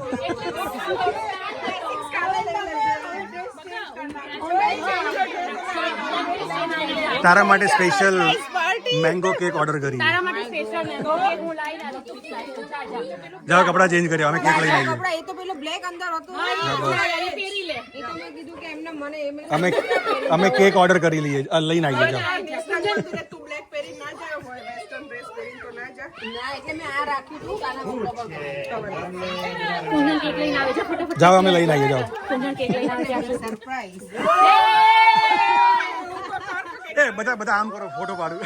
[SPEAKER 2] તારા માટે સ્પેશિયલ મેંગો કેક ઓર્ડર કરી.
[SPEAKER 5] તારા માટે સ્પેશિયલ મેંગો કેક હું લાવીને આલો તું
[SPEAKER 2] જાઓ કપડાં ચેન્જ કર્યા અમે કેક લઈને આવીએ.
[SPEAKER 1] કપડા એ તો પેલો બ્લેક અંદર હતો
[SPEAKER 5] પહેરી લે
[SPEAKER 1] એ તો મેં કીધું કે એમને મને એમ
[SPEAKER 2] અમે કેક ઓર્ડર કરી લઈએ લઈને આવીએ જાઓ.
[SPEAKER 6] તું બ્લેક પહેરી ના જાય હોય વેસ્ટર્ન ડ્રેસ પહેરી તો ના જા
[SPEAKER 1] ના એટલે મેં આ રાખ્યું હતું કાના કપડા પર
[SPEAKER 5] કુંજન કેક લઈને આવે છે ફટાફટ
[SPEAKER 2] જાઓ અમે લઈને આવીએ જાઓ.
[SPEAKER 5] કુંજન કેક લઈને આવે છે
[SPEAKER 1] સરપ્રાઈઝ
[SPEAKER 2] એ બધા આમ કરો ફોટો પાડું.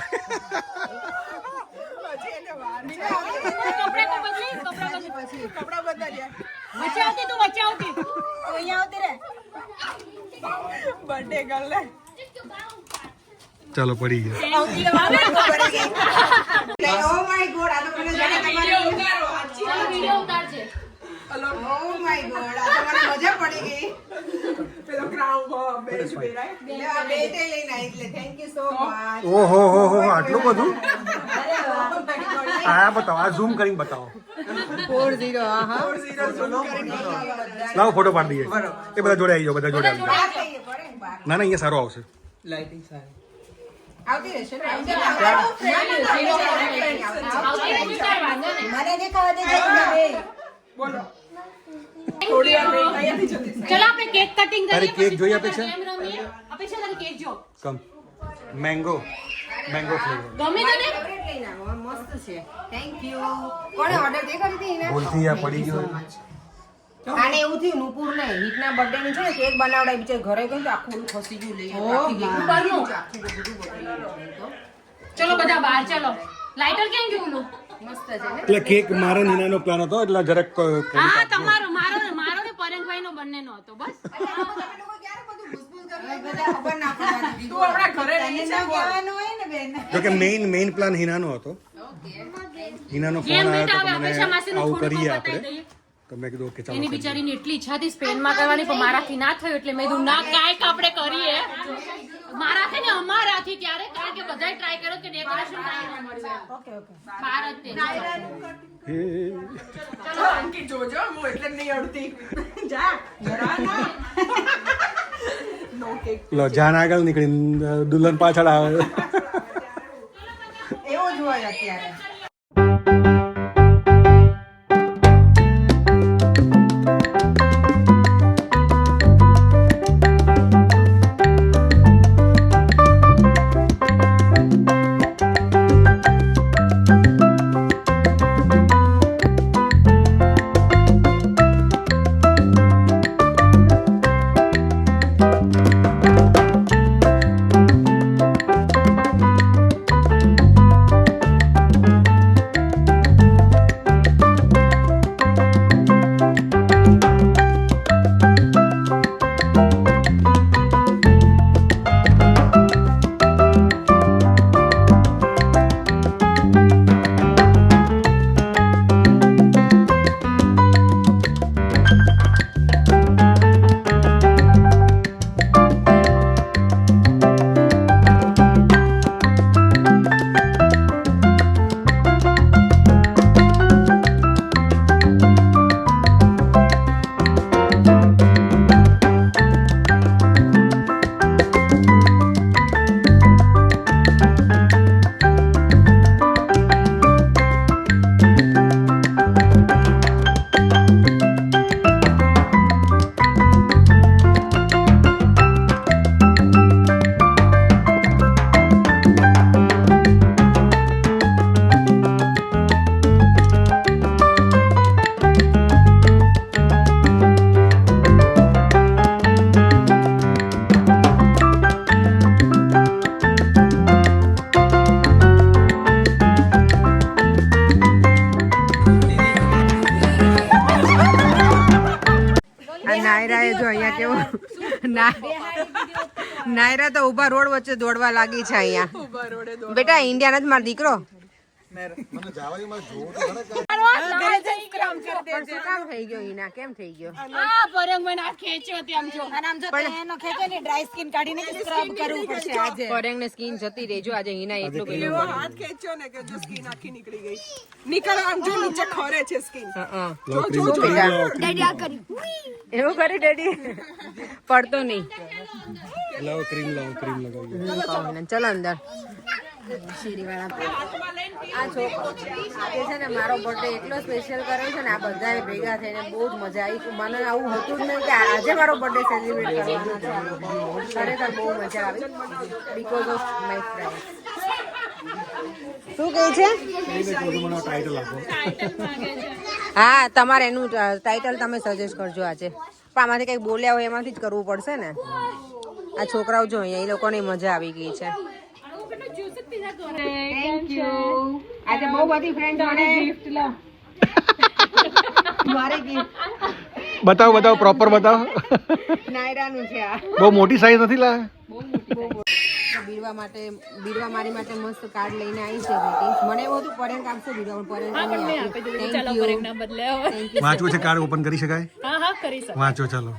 [SPEAKER 6] પછી એને વાર છે
[SPEAKER 5] કપડા તો બદલી
[SPEAKER 1] પછી
[SPEAKER 6] કપડા બદલ્યા
[SPEAKER 5] વચ્ચે આવતી તું વચ્ચે આવતી
[SPEAKER 3] અહીંયા આવતી રે
[SPEAKER 6] બર્થડે ગર્લ ને
[SPEAKER 2] ચાલો પડી ગયા.
[SPEAKER 1] ઓ માય ગોડ આ તો મને જાણે તમારે
[SPEAKER 5] વિડિયો ઉતારજે
[SPEAKER 6] Oh my God, આ તો મને મજા પડી ગઈ. પેલો ક્રાઉન બેચ પહેરાય. આ બેટે લઈને આવી એટલે thank you so much.
[SPEAKER 2] ઓહો હો હો આટલું બધું
[SPEAKER 6] અરે વાહ.
[SPEAKER 2] આ બતાવો આ ઝૂમ કરીને બતાવો
[SPEAKER 1] 40 હા
[SPEAKER 6] 40 zoom કરીને બતાવો.
[SPEAKER 2] લાવો ફોટો પાડી દઈએ એ બધા જોડે આવી જાઓ બધા જોડે આવી જાઓ
[SPEAKER 6] આ કહીએ પડે ને બા.
[SPEAKER 2] ના ના અહીંયા સારો આવશે
[SPEAKER 1] લાઇટિંગ સારી
[SPEAKER 6] આવતી રહેશે ને?
[SPEAKER 7] આવતી વિચાર વાંધો નહીં.
[SPEAKER 6] મને દેખાવા દેજો તમે. બોલો. થોડી વાર રહી અહીંયાથી જતી રહી.
[SPEAKER 7] ચલો આપણે કેક કટિંગ
[SPEAKER 2] તારી
[SPEAKER 7] કરીએ
[SPEAKER 2] કેક જોઈએ અપેક્ષા?
[SPEAKER 7] ગેમ રમીએ. અપેક્ષા તારી કેક જો
[SPEAKER 2] કમ મેંગો ફ્લેવર
[SPEAKER 7] ગમે તને
[SPEAKER 6] ફેવરેટ લઈને આવો. મસ્ત છે. Thank you. કોણે ઓર્ડર તે કરી હતી ને?
[SPEAKER 2] ભૂલથી આ પડી ગયો
[SPEAKER 1] આને એવું થયું નુપુર ને હિતના બર્થડે ની છે ને કેક બનાવડાય બિચાર ઘરે ગઈ તો આખું ઓલું ખસી ગયું લઈ
[SPEAKER 7] ઉપરનું. ચલો બધા બહાર ચલો લાઇટર કેમ ગયું ઓલું?
[SPEAKER 1] મસ્ત છે ને
[SPEAKER 2] એટલે કેક મારે નીનાનો પ્લાન હતો એટલે જરાક
[SPEAKER 7] હા તમારો મારો ને પરેશભાઈ નો બંનેનો હતો બસ
[SPEAKER 6] બધા ખબર ના પડે. તું આપણા ઘરે રહી છે કહેવાનું હોય ને બેન.
[SPEAKER 2] જો કે મેઇન પ્લાન હિનાનો હતો હિનાનો ફોન
[SPEAKER 7] કેમ
[SPEAKER 2] આવ્યો
[SPEAKER 7] બેટા
[SPEAKER 2] તો
[SPEAKER 7] હવે
[SPEAKER 2] મને
[SPEAKER 7] અપેક્ષા માસીનું
[SPEAKER 2] આવું
[SPEAKER 7] થોડું
[SPEAKER 2] કરીએ
[SPEAKER 7] બતાવી
[SPEAKER 2] આપણે
[SPEAKER 7] દઈએ.
[SPEAKER 2] તો મેં કીધું કે ચાલો
[SPEAKER 7] એની બિચારીની એટલી ઈચ્છા હતી સ્પેનમાં કરવાની પણ મારાથી ના થયું એટલે મેં કીધું ના કાંઈક આપણે કરીએ મારાથી ને અમારાથી ત્યારે કારણ કે બધાય ટ્રાય કર્યો કે ડેકોરેશન ટ્રાય ન મળ્યું
[SPEAKER 6] ઓકે ઓકે.
[SPEAKER 7] બાર જ તે
[SPEAKER 6] ચલો અંકી જોજો હું એટલે નહીં અડતી. જા જરા ના. નો કેક.
[SPEAKER 2] લો જાન આગળ નીકળી દુલ્હન પાછળ આવે
[SPEAKER 6] એવો જ હોય અત્યારે.
[SPEAKER 1] નાયરાએ જો અહીંયા કેવું નાયરા તો ઊભા રોડ વચ્ચે દોડવા લાગી છે અહીંયા બેટા ઇન્ડિયા નથી મારો દીકરો પણ શું કામ થઈ ગયો હિના કેમ થઈ ગયો
[SPEAKER 7] આ પરેંગભાઈ ના ખેંચ્યો ત્યાં જો
[SPEAKER 6] એનો ખેંચે ને ડ્રાય સ્કિન કાઢીને સ્ક્રબ કરવું પડશે આજે.
[SPEAKER 1] પરેંગ ને સ્કીન જતી રહેજો આજે હિના એટલું પેલું
[SPEAKER 3] એવો હાથ ખેંચ્યો ને કે જો સ્કિન આખી નીકળી ગઈ. નીકળ આમ જો નીચે ખરે છે સ્કિન.
[SPEAKER 1] એવું કરી ડેડી પડતો નહીં
[SPEAKER 2] લાવો ક્રીમ લગાવીએ
[SPEAKER 1] ચલો અંદર આ છોકરો આજે છે ને મારો બર્થડે એટલો સ્પેશિયલ કર્યો છે ને આ બધા ભેગા થઈને બહુ જ મજા આવી મને આવું હતું જ નહીં કે આજે મારો બર્થડે સેલિબ્રેટ કરવાનો છે ખરેખર બહુ મજા આવી બીકોઝ ઓફ માય ફ્રેન્ડ શું કહે છે
[SPEAKER 2] ટાઇટલ આપો
[SPEAKER 1] હા તમારે એનું ટાઇટલ તમે સજેસ્ટ કરજો આજે પણ આમાંથી કંઈક બોલ્યા હોય એમાંથી જ કરવું પડશે ને આ છોકરાઓ જો અહીંયા એ લોકોની મજા આવી ગઈ છે થેન્ક યુ આજે બહુ બધી ફ્રેન્ડ જોડે ગિફ્ટ લો મારે ગિફ્ટ
[SPEAKER 2] બતાવો પ્રોપર બતાવો
[SPEAKER 1] નાયરાનું છે આ
[SPEAKER 2] બહુ મોટી સાઈઝ નથી લાયા
[SPEAKER 1] તો બીરવા મારી માટે મસ્ત કાર્ડ લઈને આવી છે બેટી. મને એવું હતું પરેંક આપશે બીરવા, પણ
[SPEAKER 7] હા પણ મેં આપી દીધું. ચાલો પરેકના બદલે હવે.
[SPEAKER 2] વાંચવું છે કાર્ડ ઓપન કરી શકાય?
[SPEAKER 7] હા કરી શકો.
[SPEAKER 2] વાંચો ચાલો.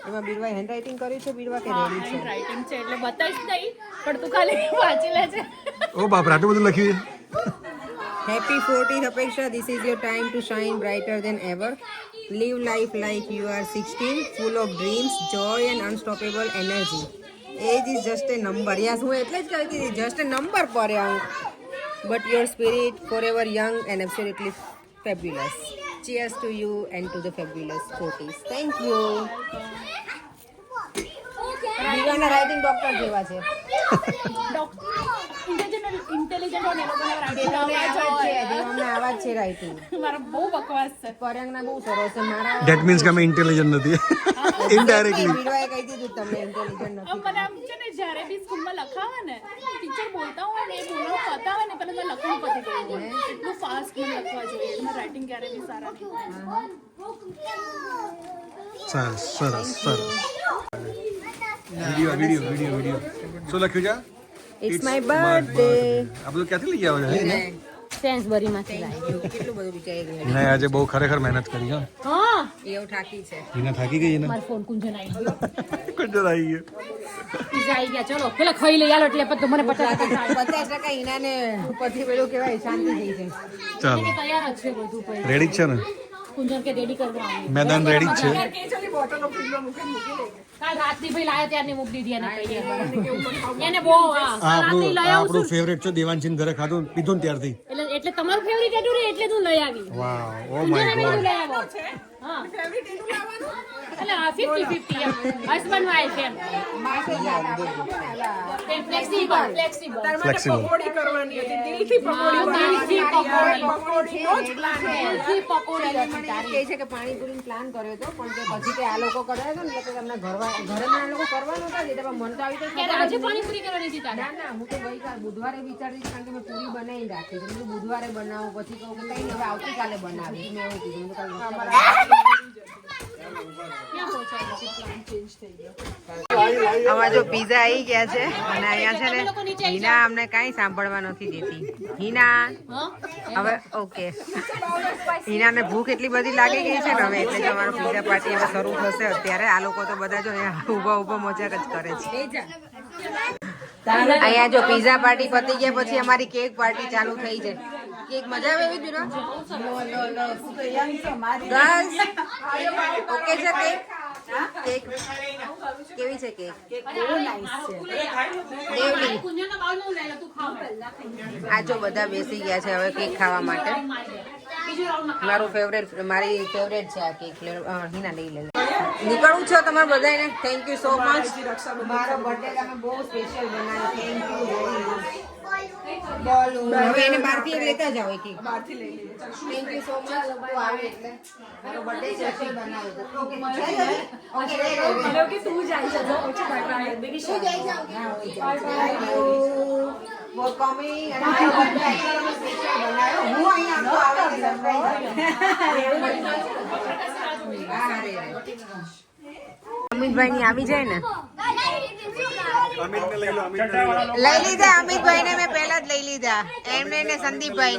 [SPEAKER 1] એમાં બીરવા હેન્ડ રાઇટિંગ કર્યું છે બીરવા કે રેડી છે?
[SPEAKER 7] રાઇટિંગ છે એટલે બતાવીશ નહીં, પણ તું ખાલી વાંચી લેજે.
[SPEAKER 2] ઓ બાપરે, આટલું બધું લખ્યું છે.
[SPEAKER 1] Happy 40th Apeksha, this is your time to shine brighter than ever. Live life like you are 16, full of dreams, joy and unstoppable energy. Age is just a number. Yes, હું એટલે જ કહેતી હતી, just a number પર but your spirit forever young and absolutely fabulous. Cheers to you and to the fabulous 40s. Thank you. દીવાના રાઇટિંગ ડોક્ટર જેવા છે.
[SPEAKER 7] ઇન્ટેલિજન્ટ હોય ને એ લોકોને writing
[SPEAKER 1] દેવાના
[SPEAKER 7] આવડે
[SPEAKER 1] આવાજ
[SPEAKER 7] છે.
[SPEAKER 1] છે, દેવાના આવાજ છે રાઇટિંગ.
[SPEAKER 7] મારો બહુ બકવાસ છે.
[SPEAKER 1] પરેંગના બહુ સરસ છે. મારા
[SPEAKER 2] ધેટ મીન્સ કે અમે ઇન્ટેલિજન્ટ નથી. ઇનડાયરેક્ટલી.
[SPEAKER 1] બીરવાએ કહી દીધું તમને ઇન્ટેલિજન્ટ નથી.
[SPEAKER 7] મને આમ છે ને જ્યારે બી સ્કૂલમાં લખાવે ને ટીચર બોલતા હોય ને એ બોલવાનું પતા હોય ને પેલા તો લખવાનું પતી ગયું હોય એટલું ફાસ્ટ મને લખવા જોઈએ એટલે રાઇટિંગ ક્યારે બી સારા નહીં
[SPEAKER 2] સરસ સરસ સરસ. વિડિયો શું લખ્યું છે?
[SPEAKER 1] It's my birthday.
[SPEAKER 2] આ બધું ક્યાંથી લઈ આવ્યો છે?
[SPEAKER 7] સેન્સબરીમાંથી લાવી
[SPEAKER 1] કેટલું બધું વિચારી ગયું.
[SPEAKER 2] હિના આજે બહુ ખરેખર મહેનત કરી છે.
[SPEAKER 7] હા
[SPEAKER 1] એવું થાકી છે.
[SPEAKER 2] હિના થાકી ગઈ ને?
[SPEAKER 7] મારો ફોન કુંજન આવી ગયો
[SPEAKER 2] કુંજર આવી ગયો.
[SPEAKER 7] પીઝા આવી ગયા ચલો પેલા ખાઈ લઈ આલો એટલે પછી મને
[SPEAKER 1] 50% હિનાને પછી પેલું કહેવાય શાંતિ થઈ જાય.
[SPEAKER 2] ચાલો
[SPEAKER 7] તૈયાર જ છે બધું પછી
[SPEAKER 2] રેડી જ છે ને?
[SPEAKER 7] કુંજન કે રેડી કરવા આવી
[SPEAKER 2] મેદાન રેડી જ છે.
[SPEAKER 7] કાલ રાતની ભાઈ લાયો ત્યારની મૂકી દીધી એને કહીએ એને બહુ રાતની લઈ આવું
[SPEAKER 2] આપણું ફેવરેટ છે દેવાંશીન ઘરે ખાધું પીધું ને ત્યારથી.
[SPEAKER 7] એટલે તમારું ફેવરિટ હતું ને એટલે તું લઈ આવી
[SPEAKER 2] વાવ, ઓ
[SPEAKER 7] કુંજને
[SPEAKER 2] માય
[SPEAKER 7] મેં
[SPEAKER 2] ગોડ.
[SPEAKER 7] લઈ આવ્યો હા એટલે 50-50 હસબન્ડ વાઈફ એમ ફ્લેક્સિબલ
[SPEAKER 2] ફ્લેક્સિબલ.
[SPEAKER 3] પકોડી કરવાની હતી દિલથી પકોડી
[SPEAKER 7] દિલથી પકોડી.
[SPEAKER 3] નો જ પ્લાન
[SPEAKER 7] દિલથી પકોડી હતી
[SPEAKER 1] મને
[SPEAKER 7] તારી.
[SPEAKER 1] કહે છે કે પાણીપુરીનો પ્લાન કર્યો હતો પણ તે પછી કે આ લોકો કર્યો હતો ને એટલે તમને ઘરે આ લોકો કરવાનું હતા એટલે પણ મન તો આવી તો
[SPEAKER 7] ક્યારે આજે પાણીપુરી કરવાની હતી તારે
[SPEAKER 1] ના હું તો ગઈકાલ બુધવારે વિચારતી હતી કારણ કે મેં પૂરી બનાવી રાખી છે એટલે બુધવારે બનાવું પછી કહું કે કઈ નહીં હવે આવતીકાલે બનાવી મેં એવું કીધું મેં કહ્યું
[SPEAKER 7] ક્યાં પહોંચાડો છે પ્લાન ચેન્જ થઈ ગયો
[SPEAKER 1] આમાં જો પીઝા આવી ગયા છે અને અહીંયા છે ને હિના અમને કાંઈ સાંભળવા નથી દેતી. હિના
[SPEAKER 7] હા
[SPEAKER 1] હવે ઓકે હિનાને ભૂખ એટલી બધી લાગી ગઈ છે ને હવે એટલે જ અમારો પીઝા પાર્ટી હવે શરૂ થશે અત્યારે. આ લોકો તો બધા જો અહીંયા ઊભા મજાક જ કરે છે. અહીંયા જો પીઝા પાર્ટી પતી ગયા પછી અમારી કેક પાર્ટી ચાલુ થઈ છે. કેક મજા આવે એવી બીરો ગર્લ્સ ઓકે છે કેક? કેક કેવી છે કેક? દેવલી
[SPEAKER 7] કુંજનના બાઉલમાં લઈ લે તું ખાવ પહેલા
[SPEAKER 1] આ જો બધા બેસી ગયા છે હવે કેક ખાવા માટે.
[SPEAKER 7] બીજું રાઉન્ડમાં
[SPEAKER 1] મારી ફેવરેટ છે આ કેક. હિના લઈ લે. નીકળવું છે તમારે બધાને. Thank you so much. મારો બર્થડે તમે બહુ સ્પેશિયલ બનાવ્યો. Thank you very much. હવે એને બહારથી એક લેતા જાઓ એક.
[SPEAKER 3] બહારથી લઈ લઈએ
[SPEAKER 1] થેન્ક યુ સો મચ. તું આવે એટલે મારો બર્થડે સ્પેશિયલ બનાવ્યો તો. ઓકે ઓકે
[SPEAKER 7] કે તું જાય છે જો ઓછી બાય બેબી શું જાય છે
[SPEAKER 1] થેન્ક યુ ફોર કમિંગ અને મારો બર્થડે સ્પેશિયલ બનાવ્યો. હું અહીંયા આખો આવે અમિતભાઈ ની આવી જાય ને લઈ લીધા. અમિતભાઈ ને મેં પહેલા જ લઈ લીધા. એમને ને સંદીપભાઈ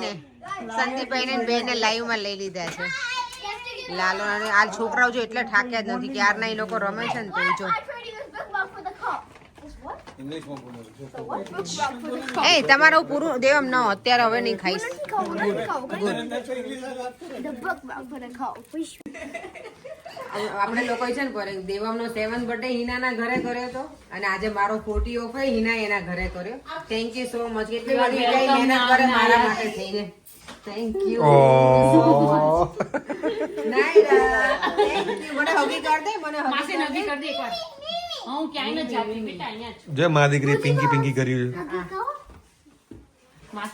[SPEAKER 1] ને બેન ને લાઈવ માં લઈ લીધા છે. લાલો અને આ છોકરાઓ જો એટલે થાક્યા જ નથી ક્યારના એ લોકો રમે છે ને તો જો એ તમારું પૂરું દેવમ ન અત્યારે હવે નહીં ખાઈશ. આપણે લોકો છે ને પર દેવમનો 7th બર્થડે હિનાના ઘરે કર્યો હતો અને આજે મારો 40 ઓફ હિના એના ઘરે કર્યો. Thank you so much. કેટલી બધી મહેનત કરે મારા માટે થઈને. Thank you. મને હગી કર દે.
[SPEAKER 7] માસી નવી કરી દે એકવાર હું ક્યાંય ન જાતી બેટા અહીંયા જ
[SPEAKER 2] જે મા દીકરી પિંકી કર્યું છે.
[SPEAKER 7] માસ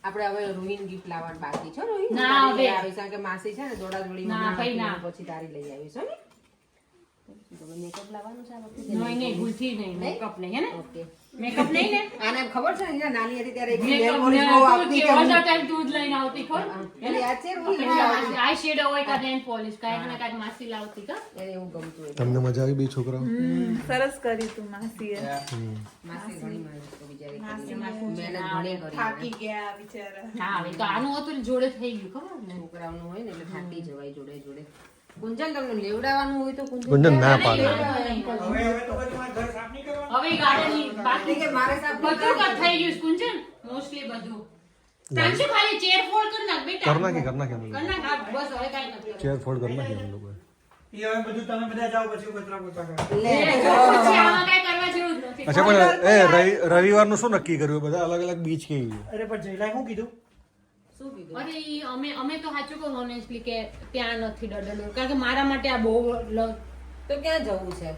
[SPEAKER 1] આપણે હવે રોહિન ગિફ્ટ લાવવાનું બાકી છે. રોહિન
[SPEAKER 7] ના,
[SPEAKER 1] તારી
[SPEAKER 7] હવે.
[SPEAKER 1] લઈ આવીશ કારણ કે માસી છે ને દોડાદોડી
[SPEAKER 7] ના, કઈ ના.
[SPEAKER 1] પછી તારી લઈ આવીશ હો ને. મેકઅપ લાવવાનું છે આ વખતે?
[SPEAKER 7] નહીં નહીં ભૂલથી નહીં મેકઅપ નહીં હે ને
[SPEAKER 1] ઓકે
[SPEAKER 7] મેકઅપ નહીં ને
[SPEAKER 1] આને ખબર છે ને નાની હતી ત્યારે એક
[SPEAKER 7] મેકઅપ
[SPEAKER 1] nail
[SPEAKER 7] ને
[SPEAKER 1] polish બહુ
[SPEAKER 7] તું
[SPEAKER 1] આપતી
[SPEAKER 7] કેવો
[SPEAKER 1] કે
[SPEAKER 7] ટાઈમ દૂધ લઈને આવતી ખબર
[SPEAKER 1] એને યાદ છે હું લઈને આવતી.
[SPEAKER 7] આઈ શેડો હોય કે નેલ પોલિશ કાંઈક ને કાંઈક માસી લાવતી કા
[SPEAKER 1] એને એવું ગમતું હોય.
[SPEAKER 2] તમને મજા આવી બે છોકરાઓ
[SPEAKER 6] સરસ કરી તું માસીએ
[SPEAKER 1] માસી ઘણી મહેનત તો બિચારી કરી. મહેનત ઘણી કરી
[SPEAKER 6] થાકી ગયા બિચારા
[SPEAKER 7] હા હવે તો આનું હતું ને જોડે થઈ ગયું ખબર ને
[SPEAKER 1] છોકરાઓનું હોય ને એટલે થાકી જવાય જોડે જોડે. કુંજન તમને લેવડાવવાનું હોય તો
[SPEAKER 2] ગુંજન ના પાડે
[SPEAKER 7] હવે ગાર્ડન બાકી
[SPEAKER 1] કે મારે સાહેબ
[SPEAKER 7] બધું કટ થઈ ગયું છે, કુંજન મોસ્ટલી બધું તાંશુ ખાલી ચેર ફોલ્ડ કર નાખ બેટા
[SPEAKER 2] કર નાખી અમે
[SPEAKER 7] કર નાખ હા, બસ હવે કાંઈ નથી
[SPEAKER 2] ચેર ફોલ્ડ કરી નાખી અમે લોકોએ.
[SPEAKER 7] પછી આમાં કાંઈ કરવા જેવું જ નથી
[SPEAKER 2] અચ્છા પણ એ રવિવારનું શું નક્કી કર્યું બધા અલગ અલગ બીચ કે
[SPEAKER 7] અરે ઈ અમે તો સાચું કહું ઓનેસ્ટલી કે ત્યાં નથી ડડલું કારણ કે મારા માટે આ બહુ
[SPEAKER 1] તો ક્યાં જવું છે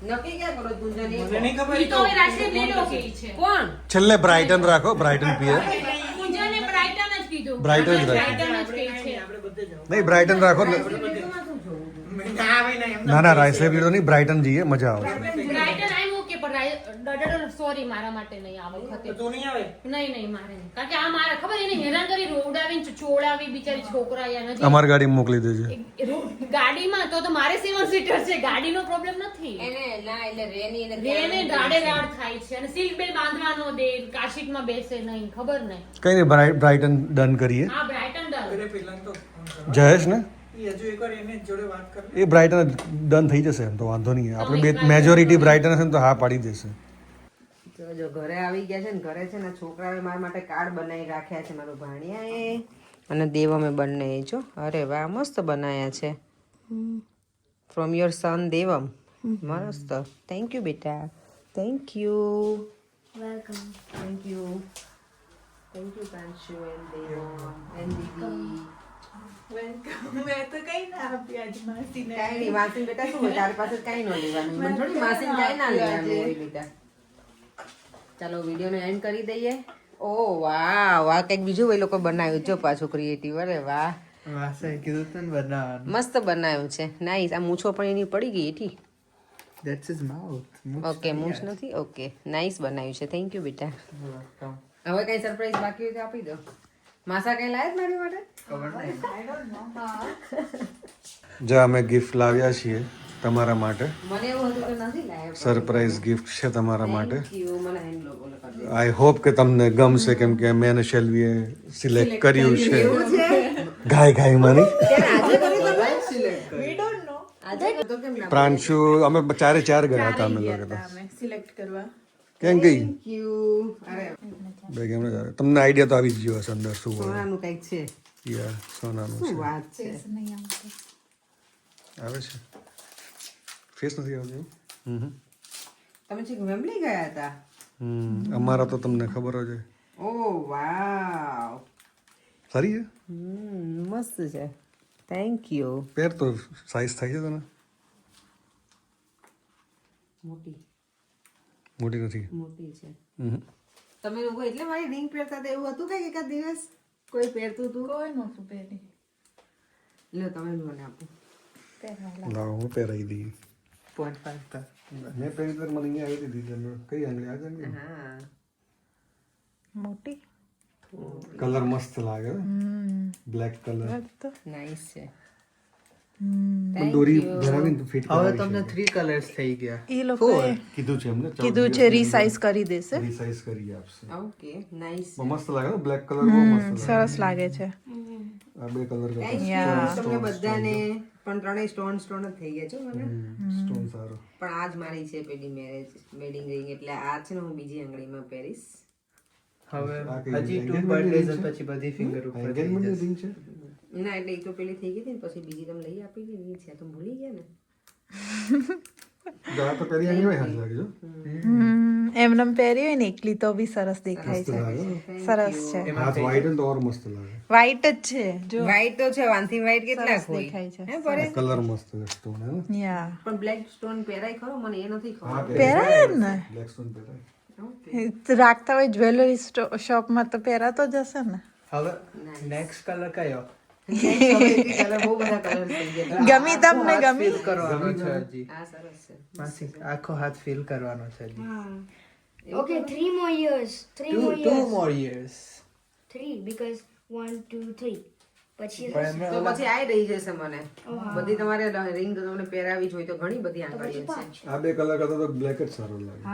[SPEAKER 1] નક્કી ક્યાં કરો કુંજન?
[SPEAKER 7] ઈ તો હવે રાશિદ લઈ લો કે ઈ છે
[SPEAKER 1] કોણ?
[SPEAKER 2] છેલ્લે બ્રાઇટન રાખો બ્રાઇટન પીએ
[SPEAKER 7] કુંજને બ્રાઇટન જ કીધું
[SPEAKER 2] બ્રાઇટન જ રાખો.
[SPEAKER 7] બ્રાઇટન જ કહે છે
[SPEAKER 2] નહીં બ્રાઇટન રાખો ને. ના ના રાઈસ લીધો નહીં બ્રાઇટન જઈએ મજા આવશે.
[SPEAKER 7] બ્રાઇટન આઈ ઓકે પણ ડડલ સોરી મારા માટે નહીં આ વખતે નહીં મારે નહીં કારણ કે આ મારા ખબર એને હેરાન કરી રોવડાવીને ચોડાવી બિચારી છોકરા યા નથી
[SPEAKER 2] અમારી ગાડી મોકલી દેજો.
[SPEAKER 7] ગાડીમાં તો મારે 7 સીટર છે ગાડીનો પ્રોબ્લેમ નથી
[SPEAKER 1] એને ના એટલે રેની એને
[SPEAKER 7] રેને રાડે રાડ થાય છે અને સીટ બેલ્ટ બાંધવાનો દે કાશીટમાં બેસે નહીં ખબર નહીં
[SPEAKER 2] કઈ નહીં બ્રાઇટન ડન કરીએ.
[SPEAKER 7] હા બ્રાઇટન ડર
[SPEAKER 2] જયેશ ને એ બ્રાઇટન ડન થઈ જશે એમ તો વાંધો નહીં. આપણે બે મેજોરિટી બ્રાઇટન હશે ને તો હા પાડી દેશે.
[SPEAKER 1] તો જો ઘરે આવી ગયા છે ને ઘરે છે ને છોકરાઓએ મારા માટે કાર્ડ બનાવી રાખ્યા છે મારું ભાણિયાએ અને દેવમે બંને જો અરે વાહ મસ્ત બનાયા છે ફ્રોમ યોર સન દેવમ મસ્ત થેન્ક યુ બેટા thank you welcome thank you Pranshu and Devam and દીદી
[SPEAKER 6] મેં તો કઈ ના આપી આજ માસીને
[SPEAKER 1] કાંઈ નહીં માસીને બેટા શું હોય તારી પાસે કાંઈ ન લેવાનું મને થોડી માસીને કાંઈ ના લેવાનું હોય બેટા. ચાલો વિડીયોને એન્ડ કરી દઈએ. ઓ વાહ વાહ કંઈક બીજું એ લોકો બનાવ્યું જો પાછું ક્રિએટિવ અરે વાહ મસ્ત બનાવ્યું છે નાઈસ. આ મૂછો પણ એની પડી ગઈ એથી ઓકે મૂછ નથી ઓકે નાઈસ બનાવ્યું છે થેન્ક યુ બેટા. હવે કઈ સરપ્રાઈઝ બાકી હોય તો આપી દો. માસા કઈ લાયક મારી માટે
[SPEAKER 2] જો અમે ગિફ્ટ લાવ્યા છીએ તમારા માટે.
[SPEAKER 1] મને એવું હતું કે નથી લાયક.
[SPEAKER 2] સરપ્રાઈઝ ગિફ્ટ છે તમારા માટે.
[SPEAKER 1] Thank you. મને હેન્ડ લોગો કરી દે.
[SPEAKER 2] આઈ હોપ કે તમને ગમશે કેમ કે મેં અને શેલ્વીએ સિલેક્ટ કર્યું છે ગાય માની.
[SPEAKER 1] આજે તો કેમ ના
[SPEAKER 2] પ્રાંશુ અમે ચારે ચાર ગયા હતા અમે લોકો તો.
[SPEAKER 6] સિલેક્ટ કરવા
[SPEAKER 2] કેમ ગઈ
[SPEAKER 1] Thank you. અરે
[SPEAKER 2] બે કેમ તમને આઈડિયા તો આવી જ ગયો હશે અંદર શું હોય.
[SPEAKER 1] સોનાનું કંઈક છે
[SPEAKER 2] યા સોનાનું
[SPEAKER 1] શું
[SPEAKER 2] છે
[SPEAKER 1] વાત છે
[SPEAKER 2] આવે છે ફેસ નથી આવતું.
[SPEAKER 1] તમે છેક વેમ્બલી ગયા હતા
[SPEAKER 2] અમારા તો તમને ખબર જ હોય.
[SPEAKER 1] ઓ વાવ
[SPEAKER 2] સારી છે
[SPEAKER 1] મસ્ત છે થેન્ક યુ.
[SPEAKER 2] પેર તો સાઈઝ થાય છે તને
[SPEAKER 1] મોટી
[SPEAKER 2] મોટી નથી.
[SPEAKER 1] મોટી છે
[SPEAKER 2] હમ.
[SPEAKER 1] તમે લોકો એટલે મારી રિંગ પહેરતા હતા એવું હતું કઈ એકાદ દિવસ કોઈ પહેરતું હતું
[SPEAKER 6] કોઈ નહોતું પહેરી
[SPEAKER 1] લો તમે મને આપો
[SPEAKER 2] લાવો હું પહેરાઈ દઈ.
[SPEAKER 1] 0.5
[SPEAKER 2] મેં પહેરી તો મને અહીંયા આવી દીધી તમે કઈ આંગળી આ આંગળી
[SPEAKER 1] હા
[SPEAKER 6] મોટી
[SPEAKER 2] કલર મસ્ત લાગે બ્લેક કલર
[SPEAKER 1] નાઈસ છે
[SPEAKER 2] પણ દોરી ભરાવીને તો ફિટ
[SPEAKER 8] હવે તમને 3 કલર્સ થઈ ગયા
[SPEAKER 6] એ લોકોએ
[SPEAKER 2] કીધું છે એમને
[SPEAKER 6] કીધું છે રીસાઇઝ કરી દેશે
[SPEAKER 2] રીસાઇઝ કરી આપશે.
[SPEAKER 1] ઓકે નાઈસ
[SPEAKER 2] બહુ મસ્ત લાગે ને બ્લેક કલર બહુ મસ્ત લાગે.
[SPEAKER 6] સરસ લાગે છે
[SPEAKER 2] આ બે કલર
[SPEAKER 1] તમને બધાને પણ ત્રણેય સ્ટોન જ થઈ ગયા છો મને
[SPEAKER 2] સ્ટોન સારો.
[SPEAKER 1] પણ આજ મારી છે પેલી મેરેજ વેડિંગ રિંગ એટલે આ છે ને હું બીજી આંગળીમાં પહેરીશ.
[SPEAKER 8] હવે
[SPEAKER 2] આ કઈ
[SPEAKER 8] હજી 2
[SPEAKER 2] engagement
[SPEAKER 8] બર્થડેઝ
[SPEAKER 2] ring છે?
[SPEAKER 8] પછી બધી ફિંગર ઉપર થઈ
[SPEAKER 2] એન્ગેજમેન્ટ
[SPEAKER 8] જશે.
[SPEAKER 2] રિંગ છે
[SPEAKER 1] ના એટલે એક તો પેલી થઈ ગઈ હતી ને પછી બીજી તમે લઈ આપી હતી છે તો ભૂલી ગયા ને.
[SPEAKER 2] જા તો પહેરી આવી હોય હાથ લાગે જો
[SPEAKER 6] એમને પહેરી હોય ને એકલી તો બી સરસ દેખાય છે સરસ છે
[SPEAKER 2] હાથ વાઈટ ને તો ઓર મસ્ત લાગે.
[SPEAKER 6] વ્હાઈટ જ છે જો
[SPEAKER 1] વ્હાઈટ તો છે વાનથી વ્હાઈટ કેટલા
[SPEAKER 6] સરસ
[SPEAKER 1] હોય
[SPEAKER 6] દેખાય છે
[SPEAKER 1] હે પરે
[SPEAKER 2] કલર મસ્ત છે સ્ટોન હે ને
[SPEAKER 6] યા
[SPEAKER 1] પણ બ્લેક સ્ટોન પહેરાય ખરો મને એ નથી ખબર.
[SPEAKER 6] પહેરાય જ ને
[SPEAKER 2] બ્લેક સ્ટોન પહેરાય.
[SPEAKER 6] રાખતા હોય જ્વેલરી શોપમાં તો પહેરાતો જ હશે ને
[SPEAKER 8] હવે નેક્સ્ટ કલર કયો
[SPEAKER 1] કલર બહુ બધા કલર થઈ ગયા.
[SPEAKER 6] ગમી તમને ગમી
[SPEAKER 8] ફીલ કરવાનો છે હજી
[SPEAKER 1] આ સરસ છે
[SPEAKER 8] માસી આખો હાથ ફીલ કરવાનો છે હજી
[SPEAKER 9] Okay, 3 more years. 3 more
[SPEAKER 8] Two
[SPEAKER 9] years.
[SPEAKER 8] more years.
[SPEAKER 9] 3 because 1, 2, 3. પછી
[SPEAKER 8] પણ એમને
[SPEAKER 1] તો
[SPEAKER 8] ઓલા-
[SPEAKER 1] પછી આઈ રહી જશે મને બધી તમારે રિંગ તમને પહેરાવી જોઈએ તો ઘણી બધી આંકડીઓ છે
[SPEAKER 9] 5.
[SPEAKER 2] આ બે કલર કરતા તો બ્લેક જ સારો લાગે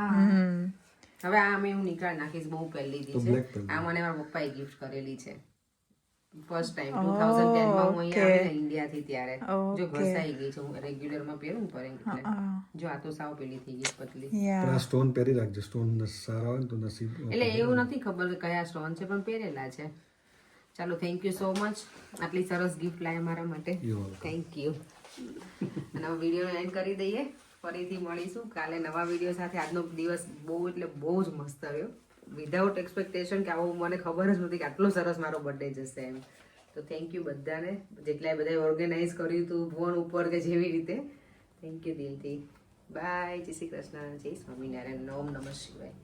[SPEAKER 1] હવે આ મેં હું નીકાળ નાખીશ બહુ પહેલી
[SPEAKER 2] તો
[SPEAKER 1] દી
[SPEAKER 2] black
[SPEAKER 1] છે
[SPEAKER 2] પહેરજો.
[SPEAKER 1] આ મને મારા પપ્પાએ ગિફ્ટ કરેલી છે ફર્સ્ટ ટાઈમ 2010 માં હું અહીંયા આવી ને ઇન્ડિયાથી ત્યારે જો ઘસાઈ ગઈ છે હું રેગ્યુલર માં પહેરું ને પર એટલે જો આ તો સાવ પેલી થઈ ગઈ પતલી
[SPEAKER 2] પણ આ સ્ટોન પહેરી રાખજો સ્ટોન સારા હોય ને તો નસીબ
[SPEAKER 1] એટલે એવું નથી ખબર કે કયા સ્ટોન છે પણ પહેરેલા છે ચાલો થેન્ક યુ સો મચ આટલી સરસ ગિફ્ટ લાયા મારા માટે
[SPEAKER 2] You're welcome.
[SPEAKER 1] થેન્ક યુ અને હવે વિડીયો એન્ડ કરી દઈએ ફરીથી મળીશું કાલે નવા વિડીયો સાથે આજનો દિવસ બહુ એટલે બહુ જ મસ્ત રહ્યો વિધાઉટ એક્સપેક્ટેશન કે આવું મને ખબર જ નહોતી કે આટલો સરસ મારો બર્થડે જશે એમ તો થેન્ક યુ બધાને જેટલાય બધાએ ઓર્ગેનાઇઝ કર્યું હતું ફોન ઉપર કે જેવી રીતે થેન્ક યુ દિલથી બાય જય શ્રી કૃષ્ણ જય સ્વામિનારાયણ ઓમ નમઃ શિવાય